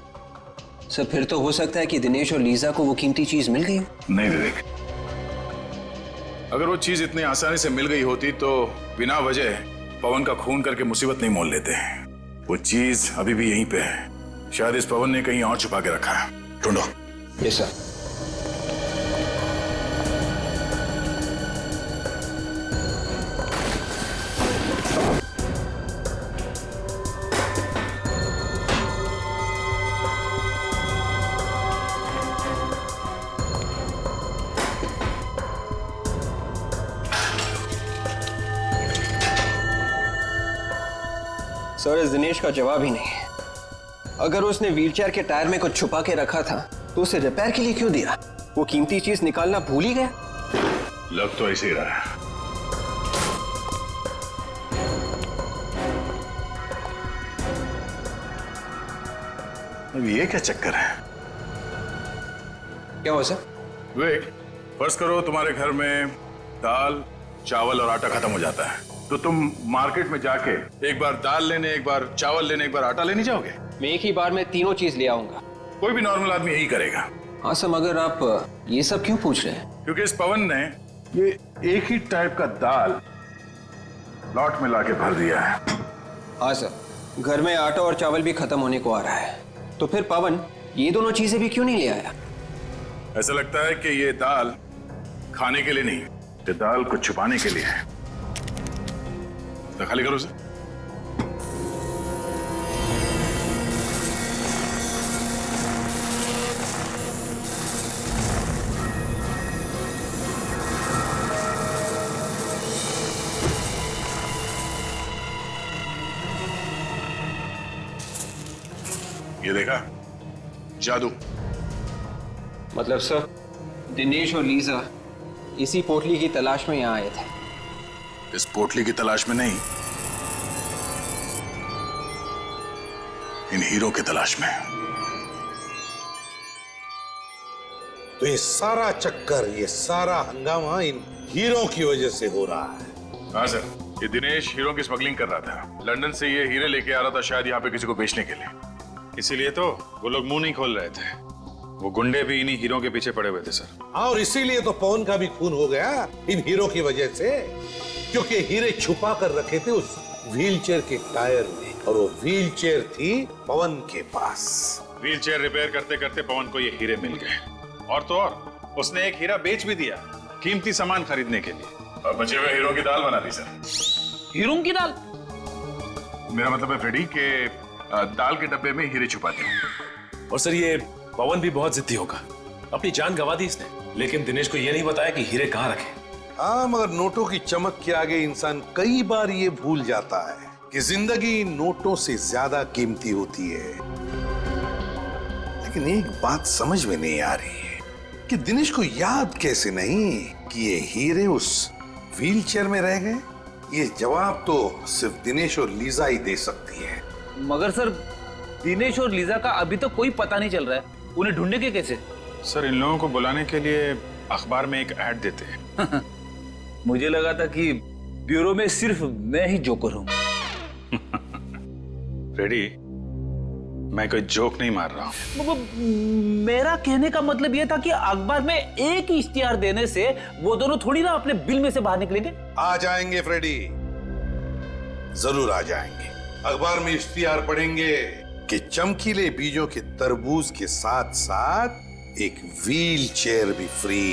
सर फिर तो हो सकता है कि दिनेश और लीजा को वो कीमती चीज मिल गई। नहीं विवेक, अगर वो चीज इतनी आसानी से मिल गई होती तो बिना वजह पवन का खून करके मुसीबत नहीं मोल लेते। वो चीज अभी भी यहीं पे है। शायद इस पवन ने कहीं और छुपा के रखा है। ढूंढो। Yes sir. सर इस दिनेश का जवाब ही नहीं है। अगर उसने व्हीलचेयर के टायर में कुछ छुपा के रखा था तो उसे रिपेयर के लिए क्यों दिया? वो कीमती चीज निकालना भूल ही गया। लग तो ऐसे ही रहा है। अब ये क्या चक्कर है? क्या हुआ सर? विवेक, फर्ज करो तुम्हारे घर में दाल, चावल और आटा खत्म हो जाता है, तो तुम मार्केट में जाके एक बार दाल लेने, एक बार चावल लेने, एक बार आटा लेने जाओगे? मैं एक ही बार में तीनों चीज ले आऊंगा। कोई भी नॉर्मल आदमी यही करेगा। हाँ सर, मगर आप ये सब क्यों पूछ रहे हैं? क्योंकि इस पवन ने ये एक ही टाइप का दाल लॉट में लाके भर दिया है। हाँ सर, घर में आटा और चावल भी खत्म होने को आ रहा है, तो फिर पवन ये दोनों चीजें भी क्यों नहीं ले आया? ऐसा लगता है कि ये दाल खाने के लिए नहीं, ये दाल को छुपाने के लिए है। तो खाली करो उसे। ये देखा, जादू। मतलब सर दिनेश और लीजा इसी पोटली की तलाश में यहाँ आए थे? इस पोटली की तलाश में नहीं, इन हीरो की तलाश में। तो ये सारा चक्कर, ये सारा हंगामा इन हीरो की वजह से हो रहा है। हाँ सर, ये दिनेश हीरो की स्मगलिंग कर रहा था। लंदन से ये हीरे लेके आ रहा था, शायद यहाँ पे किसी को बेचने के लिए। इसीलिए तो वो लोग मुंह नहीं खोल रहे थे। वो गुंडे भी इन्हीं हीरो के पीछे पड़े हुए थे सर। हाँ, और इसीलिए तो पवन का भी खून हो गया इन हीरो की वजह से, क्योंकि हीरे छुपा कर रखे थे उस व्हीलचेयर के टायर में, और वो व्हीलचेयर थी पवन के पास। व्हीलचेयर रिपेयर करते करते पवन को ये हीरे मिल गए, और तो और उसने एक हीरा बेच भी दिया कीमती सामान खरीदने के लिए, और बचे हुए हीरो की दाल बना दी सर। हीरो की दाल? मेरा मतलब है फ्रेडी के दाल के डब्बे में हीरे छुपा दिए। और सर ये पवन भी बहुत जिद्दी होगा, अपनी जान गंवा दी इसने, लेकिन दिनेश को ये नहीं बताया कि हीरे कहाँ रखे। हाँ, मगर नोटों की चमक के आगे इंसान कई बार ये भूल जाता है कि जिंदगी नोटों से ज्यादा कीमती होती है। लेकिन एक बात समझ में नहीं आ रही है कि दिनेश को याद कैसे नहीं कि ये हीरे उस व्हीलचेयर में रह गए। ये जवाब तो सिर्फ दिनेश और लीजा ही दे सकती है। मगर सर दिनेश और लीजा का अभी तो कोई पता नहीं चल रहा है, उन्हें ढूंढेंगे कैसे? सर इन लोगों को बुलाने के लिए अखबार में एक ऐड देते हैं। मुझे लगा था कि ब्यूरो में सिर्फ मैं ही जोकर हूं। रेडी, मैं कोई जोक नहीं मार रहा हूं। मेरा कहने का मतलब यह था कि अखबार में एक ही इश्तिहार देने से वो दोनों थोड़ी ना अपने बिल में से बाहर निकलेंगे। आ जाएंगे फ्रेडी, जरूर आ जाएंगे। अखबार में इश्तिहार पढ़ेंगे कि चमकीले बीजों के तरबूज के साथ साथ एक व्हील चेयर भी फ्री।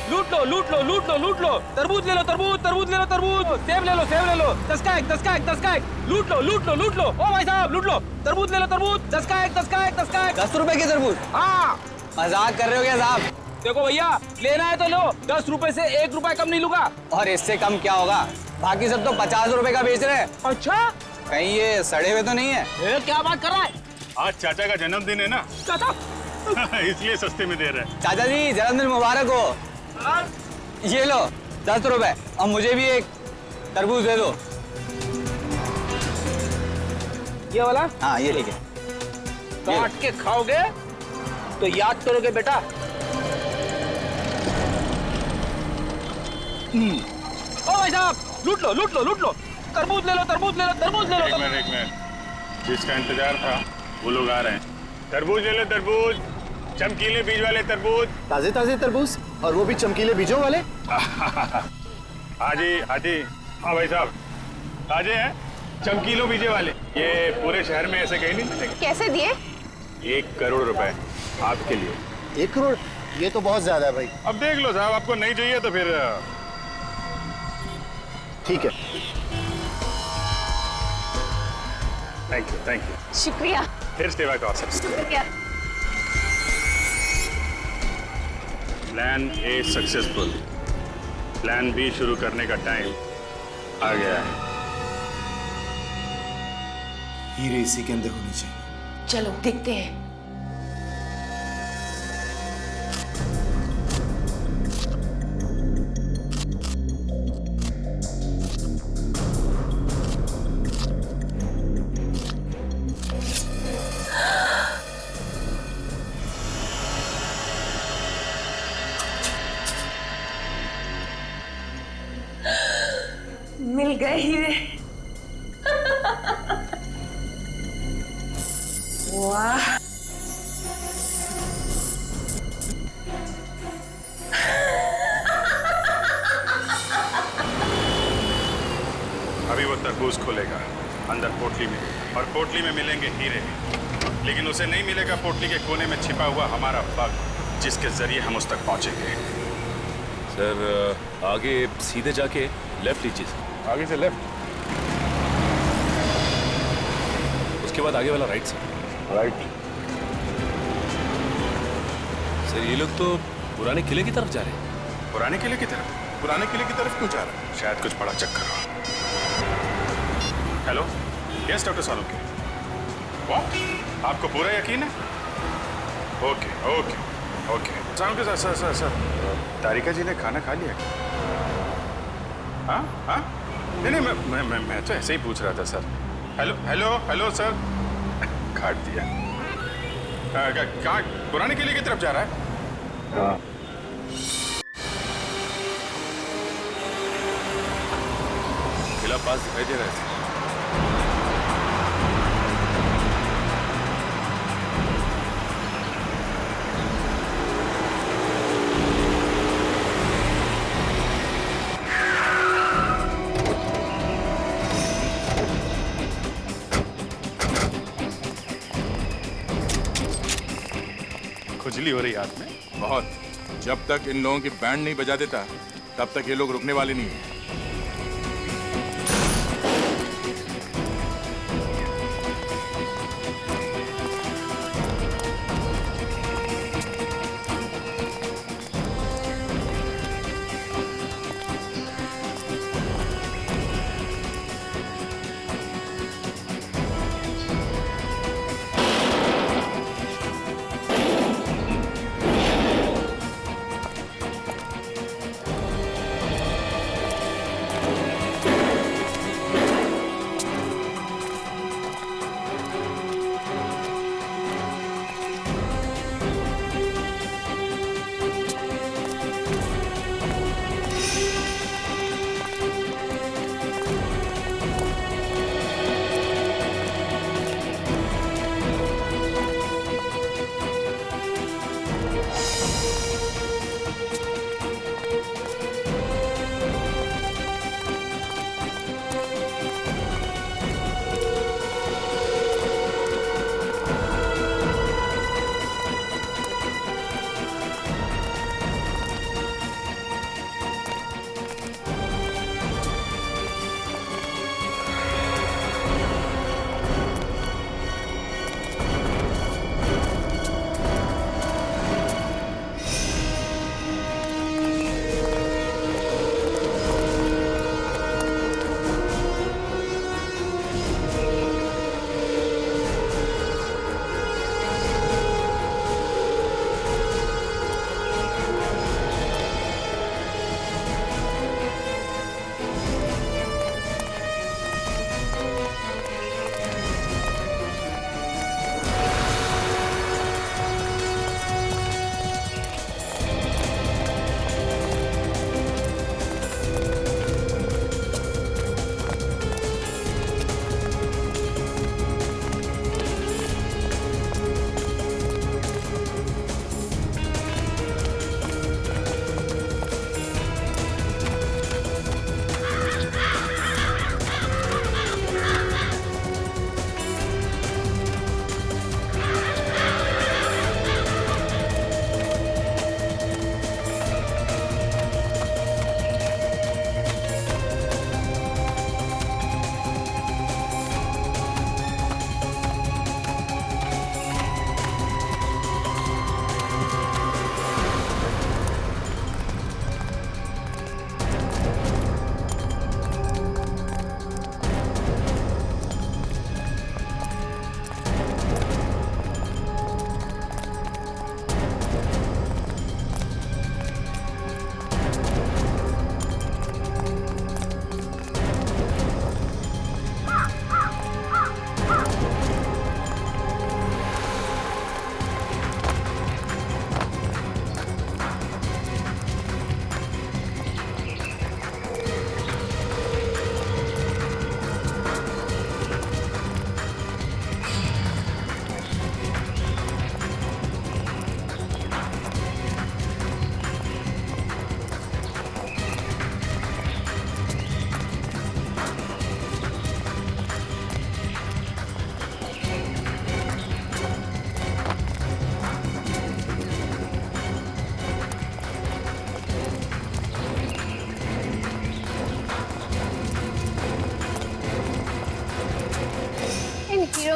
लूट लो लूट लो लूट लो लूट लो, तरबूज ले लो तरबूज, तरबूज ले लो तरबूज, सेब ले लो सेब ले लो, 10 का एक 10 का एक 10 का एक, लूट लो लूट लो लूट लो। ओ भाई साहब लूट लो, तरबूज ले लो तरबूज, 10 का एक 10 का एक 10 का एक। 10 रुपए के तरबूज? हाँ मजाक कर रहे हो क्या साहब? देखो भैया, लेना है तो लो, 10 रुपए से 1 रुपए कम नहीं लूंगा। और इससे कम क्या होगा? बाकी सब तो 50 रुपए का बेच रहे हैं। अच्छा, कहीं ये सड़े हुए तो नहीं है? क्या बात कर रहा है? आज चाचा का जन्मदिन है ना, चाचा इसलिए सस्ते में दे रहे हैं। चाचा जी जन्मदिन मुबारक हो। ये लो 10 रुपए, और मुझे भी एक तरबूज दे दो। ये वाला? हाँ ये ठीक है। काट के खाओगे तो याद करोगे बेटा। ओ भाई साहब लूट लो लूट लो लूट लो, तरबूज ले लो तरबूज ले लो तरबूज ले लो। एक मिनट, जिसका इंतजार था वो लोग आ रहे हैं। तरबूज ले लो तरबूज, चमकीले बीज वाले तरबूज। ताजे ताजे तरबूज, और वो भी चमकीले बीजों वाले। हाजी हाजी, हाँ भाई साहब ताजे हैं, चमकीलों बीजे वाले। ये पूरे शहर में ऐसे कहीं नहीं मिलेंगे। कैसे दिए? 1 करोड़ रुपए आपके लिए। 1 करोड़? ये तो बहुत ज्यादा है भाई। अब देख लो साहब, आपको नहीं चाहिए तो फिर ठीक है। Thank you. शुक्रिया। फिर सेवा का अवसर। शुक्रिया। Plan A successful, plan B शुरू करने का टाइम आ गया है। हीरे इसी के अंदर होनी चाहिए। चलो देखते हैं। मिल गए हीरे। वाह, अभी वो तरबूज खोलेगा अंदर पोटली में, और पोटली में मिलेंगे हीरे, लेकिन उसे नहीं मिलेगा पोटली के कोने में छिपा हुआ हमारा बग, जिसके जरिए हम उस तक पहुंचेंगे। सर आगे सीधे जाके लेफ्ट लीजिए। आगे से लेफ्ट, उसके बाद आगे वाला राइट सर। राइट। सर ये लोग तो पुराने किले की तरफ जा रहे हैं। पुराने किले की तरफ? पुराने किले की तरफ क्यों जा रहा है? शायद कुछ बड़ा चक्कर हो। Hello, yes doctor Salunke. What? आपको पूरा यकीन है? Okay okay okay. Salunke sir sir sir sir, Tarika ji ने खाना खा लिया? हाँ हाँ, नहीं मैं तो ऐसे ही पूछ रहा था sir. Hello hello hello sir, काट दिया। कहाँ? पुराने किले की तरफ जा रहा है? हाँ। किला पास दिखाई दे रहा है। खुजली हो रही हाथ में बहुत। जब तक इन लोगों की बैंड नहीं बजा देता तब तक ये लोग रुकने वाले नहीं है।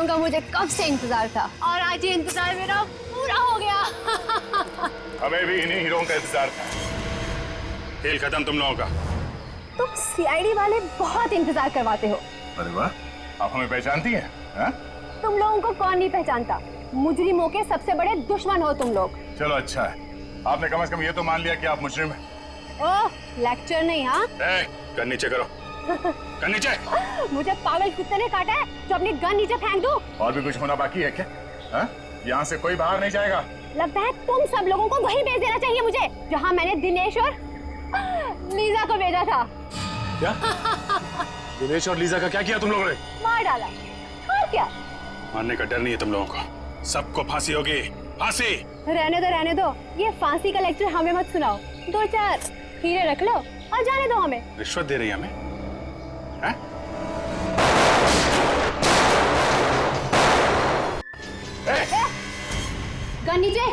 लोगों का मुझे कब से इंतजार था और आज ये इंतजार मेरा पूरा हो गया। हमें भी इन्हीं हीरों का इंतजार था। खेल खत्म तुम लोगों का। तुम सीआईडी वाले बहुत इंतजार करवाते हो। अरे वाह, आप हमें पहचानती हैं? हाँ? तुम लोगों को कौन नहीं पहचानता? मुजरिमों के सबसे बड़े दुश्मन हो तुम लोग। चलो अच्छा है, आपने कम से कम ये तो मान लिया कि आप मुजरिम हैं। ओह, लेक्चर नहीं। हाँ, गन नीचे करो। गन नीचे। मुझे पागल कुत्ते ने काटा है तो अपनी गन नीचे फेंक दूं? और भी कुछ होना बाकी है क्या? यहाँ से कोई बाहर नहीं जाएगा। लगता है तुम सब लोगों को वहीं भेज देना चाहिए मुझे, जहाँ मैंने दिनेश और लीजा को भेजा था। क्या? दिनेश और लीजा का क्या किया तुम लोगों ने? मार डाला। और क्या? मारने का डर नहीं है तुम लोगों को। सबको फांसी होगी, फांसी। रहने दो। ये फांसी का लेक्चर हमें मत सुनाओ। 2-4 हीरे रख लो और जाने दो हमें। रिश्वत दे रही है हमें? गन नीचे।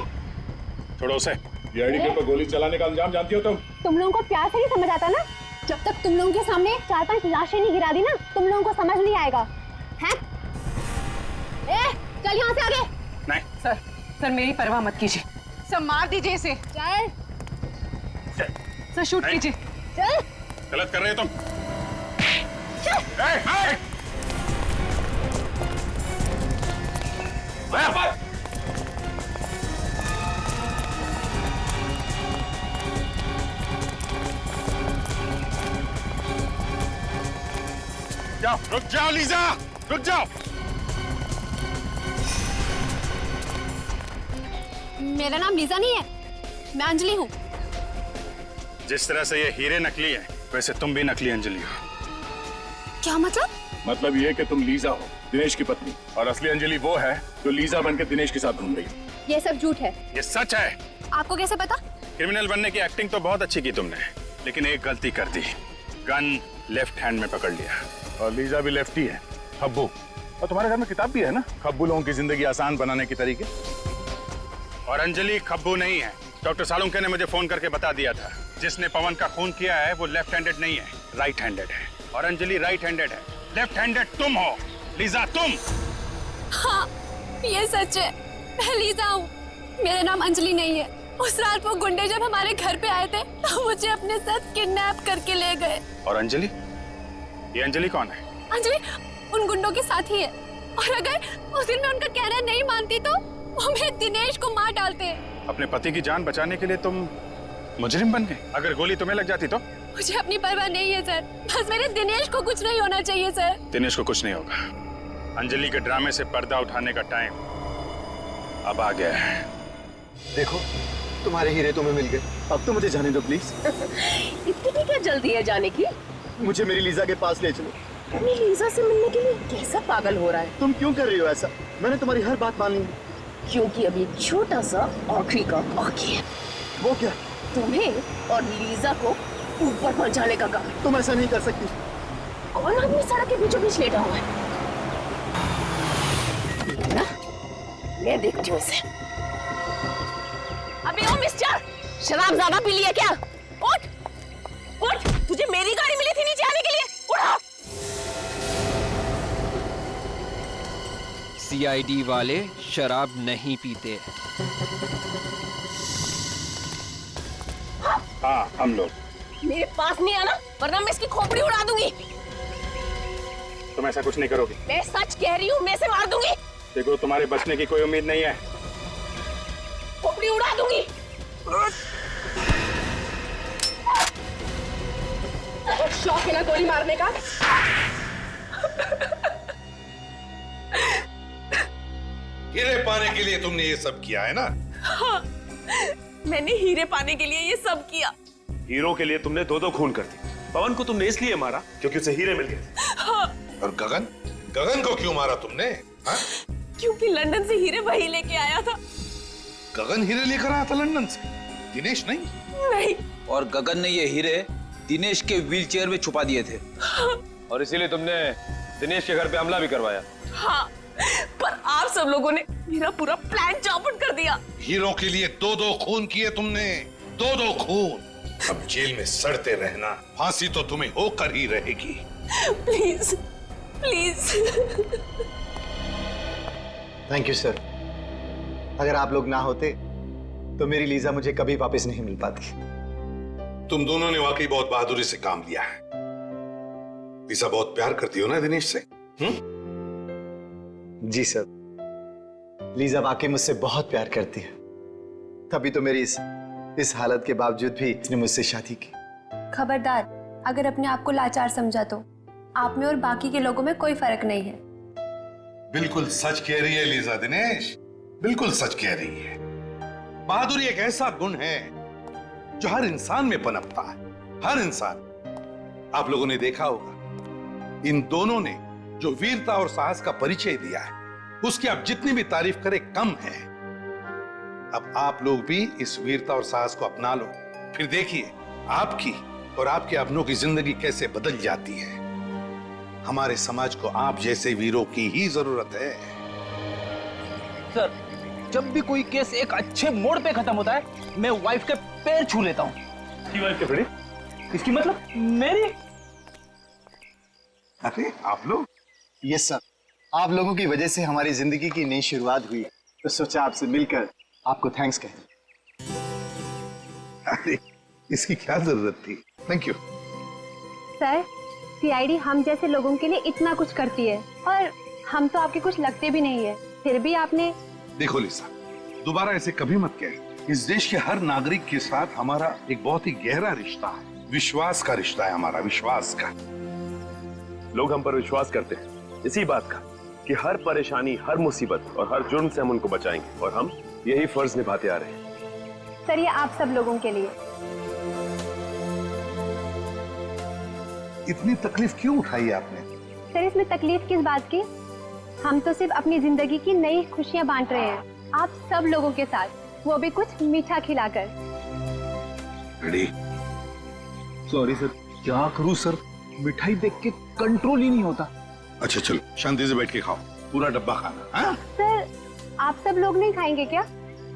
छोड़ो उसे। ये आईडी के ऊपर गोली चलाने का अंजाम जानती हो तुम? तुम लोगों को प्यार से नहीं समझ आता ना? जब तक तुम लोगों के सामने 4-5 लाशें नहीं गिरा दी ना, तुम लोगों को समझ नहीं आएगा। हैं? चल यहाँ से आगे। नहीं। सर मेरी परवाह मत कीजिए। सर मार दीजिए इसे। चल। सर शूट कीजिए। चल। गलत कर रहे हो तुम। जाओ, रुक जाओ लीजा, रुक जाओ। मेरा नाम लीजा नहीं है, मैं अंजलि हूँ। जिस तरह से ये हीरे नकली हैं, वैसे तुम भी नकली अंजलि हो। क्या मतलब? मतलब ये कि तुम लीजा हो, दिनेश की पत्नी, और असली अंजलि वो है जो लीजा बनकर दिनेश के साथ घूम रही है। ये सब झूठ है। ये सच है। आपको कैसे पता? क्रिमिनल बनने की एक्टिंग तो बहुत अच्छी की तुमने, लेकिन एक गलती कर दी। गन लेफ्ट हैंड में पकड़ लिया, और लीजा भी लेफ्टी है, खब्बू। और तुम्हारे घर में किताब भी है ना, खब्बू लोगों की जिंदगी आसान बनाने के तरीके। और अंजलि खब्बू नहीं है। डॉक्टर सालुंके ने मुझे फोन करके बता दिया था, जिसने पवन का खून किया है वो लेफ्ट हैंडेड नहीं है, राइट हैंडेड है। और अंजलि राइट हैंडेड है। लेफ्ट हैंडेड तुम हो, लीजा तुम। हाँ, ये सच है, मैं लीजा हूँ। मेरा नाम अंजलि नहीं है। उस रात वो गुंडे जब हमारे घर पे आए थे तो मुझे अपने साथ किडनैप करके ले गए। और अंजलि? ये अंजलि कौन है? अंजलि उन गुंडों के साथ ही है, और अगर उस दिन मैं उनका कहना नहीं मानती तो वो मेरे दिनेश को मार डालते। अपने पति की जान बचाने के लिए तुम मुजरिम बन गए? अगर गोली तुम्हें लग जाती तो? मुझे अपनी परवाह नहीं है सर, बस मेरे दिनेश को कुछ नहीं होना चाहिए सर। दिनेश को कुछ नहीं होगा। अंजलि के ड्रामे से पर्दा उठाने का टाइम अब आ गया है। देखो, तुम्हारे हीरे तुम्हें मिल गए, अब तो मुझे जाने दो प्लीज। इतनी क्या जल्दी है जाने की? मुझे मेरी लीजा के पास ले चलो। अपनी लीजा से मिलने के लिए कैसा पागल हो रहा है? तुम क्यों कर रही हो ऐसा? मैंने तुम्हारी हर बात मान ली। क्योंकि अभी छोटा सा आखिरी का बाकी है। वो क्या? तुम्हें और लीजा को ऊपर पहुंचाने का काम। तुम ऐसा नहीं कर सकती। कौन आदमी सड़क के बीचों बीच लेटा हुआ है? ना, मैं देखती हूँ इसे। अबे ओ मिस्टर, शराब ज्यादा पी लिया क्या? उठ, उठ, तुझे मेरी गाड़ी मिली थी नीचे आने के लिए, उठा। सीआईडी वाले शराब नहीं पीते। हाँ, हम लोग। मेरे पास नहीं आना, वरना मैं इसकी खोपड़ी उड़ा दूंगी। तुम ऐसा कुछ नहीं करोगी। मैं सच कह रही हूँ, मैं इसे मार दूंगी। देखो, तुम्हारे बचने की कोई उम्मीद नहीं है। खोपड़ी उड़ा दूंगी। शौक है ना गोली मारने का? हीरे पाने के लिए तुमने ये सब किया है ना? हाँ, मैंने हीरे पाने के लिए ये सब किया। हीरो के लिए तुमने 2-2 खून कर दी। पवन को तुमने इसलिए मारा क्योंकि उसे हीरे मिल गए। हाँ। और गगन? गगन को क्यों मारा तुमने? हाँ? क्योंकि लंदन से हीरे वही लेके आया था। गगन हीरे लेकर आया था लंदन से, दिनेश नहीं? नहीं। और गगन ने ये हीरे दिनेश के व्हीलचेयर में छुपा दिए थे। हाँ। और इसीलिए तुमने दिनेश के घर पे हमला भी करवाया। हाँ, पर आप सब लोगों ने मेरा पूरा प्लान चौपट कर दिया। हीरो के लिए 2-2 खून किए तुमने, 2-2 खून। अब जेल में सड़ते रहना, फांसी तो तुम्हें होकर ही रहेगी। Please, please. Thank you sir. अगर आप लोग ना होते तो मेरी लीजा मुझे कभी वापस नहीं मिल पाती। तुम दोनों ने वाकई बहुत बहादुरी से काम लिया है। लीजा बहुत प्यार करती हो ना दिनेश से? जी सर, लीजा वाकई मुझसे बहुत प्यार करती है, तभी तो मेरी इस हालत के बावजूद भी इसने मुझसे शादी की। खबरदार, अगर अपने आप को लाचार समझा तो आप में और बाकी के लोगों में कोई फर्क नहीं है। बिल्कुल सच कह रही है लीजा दिनेश, बिल्कुल सच कह रही है। बहादुरी एक ऐसा गुण है जो हर इंसान में पनपता है, हर इंसान। आप लोगों ने देखा होगा, इन दोनों ने जो वीरता और साहस का परिचय दिया है, उसकी आप जितनी भी तारीफ करें कम है। अब आप लोग भी इस वीरता और साहस को अपना लो, फिर देखिए आपकी और आपके अपनों की जिंदगी कैसे बदल जाती है। हमारे समाज को आप जैसे वीरों की ही जरूरत है। सर, जब भी कोई केस एक अच्छे मोड़ पे खत्म होता है, मैं वाइफ के पैर छू लेता हूँ। की वाइफ के बड़े? इसकी मतलब मेरी? अरे आप लोग? यस सर, आप लोगों की वजह से हमारी जिंदगी की नई शुरुआत हुई, तो सोचा आपसे मिलकर आपको थैंक्स कहें। अरे इसकी क्या जरूरत थी? थैंक यू सर, सीआईडी हम जैसे लोगों के लिए इतना कुछ करती है और हम तो आपके कुछ लगते भी नहीं है, फिर भी आपने। देखो लिसा, दोबारा ऐसे कभी मत कह। इस देश के हर नागरिक के साथ हमारा एक बहुत ही गहरा रिश्ता है, विश्वास का रिश्ता है हमारा, विश्वास का। लोग हम पर विश्वास करते हैं इसी बात का कि हर परेशानी, हर मुसीबत और हर जुर्म से हम उनको बचाएंगे, और हम यही फर्ज निभाते आ रहे हैं। सर, ये आप सब लोगों के लिए। इतनी तकलीफ क्यों उठाई आपने? सर, इसमें तकलीफ किस बात की? हम तो सिर्फ अपनी जिंदगी की नई खुशियां बांट रहे हैं आप सब लोगों के साथ, वो भी कुछ मीठा खिलाकर। Sorry sir. क्या करूं सर, मिठाई देख के कंट्रोल ही नहीं होता। अच्छा चलो, शांति से बैठ के खाओ, पूरा डब्बा खाना। हाँ? सर, आप सब लोग नहीं खाएंगे क्या?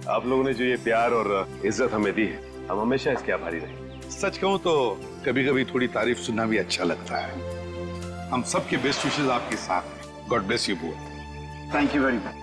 आप लोगों ने जो ये प्यार और इज्जत हमें दी है, हम हमेशा इसके आभारी रहेंगे। सच कहूं तो कभी कभी थोड़ी तारीफ सुनना भी अच्छा लगता है। हम सबके बेस्ट विशेस आपके साथ हैं। God bless you both. Thank you very much.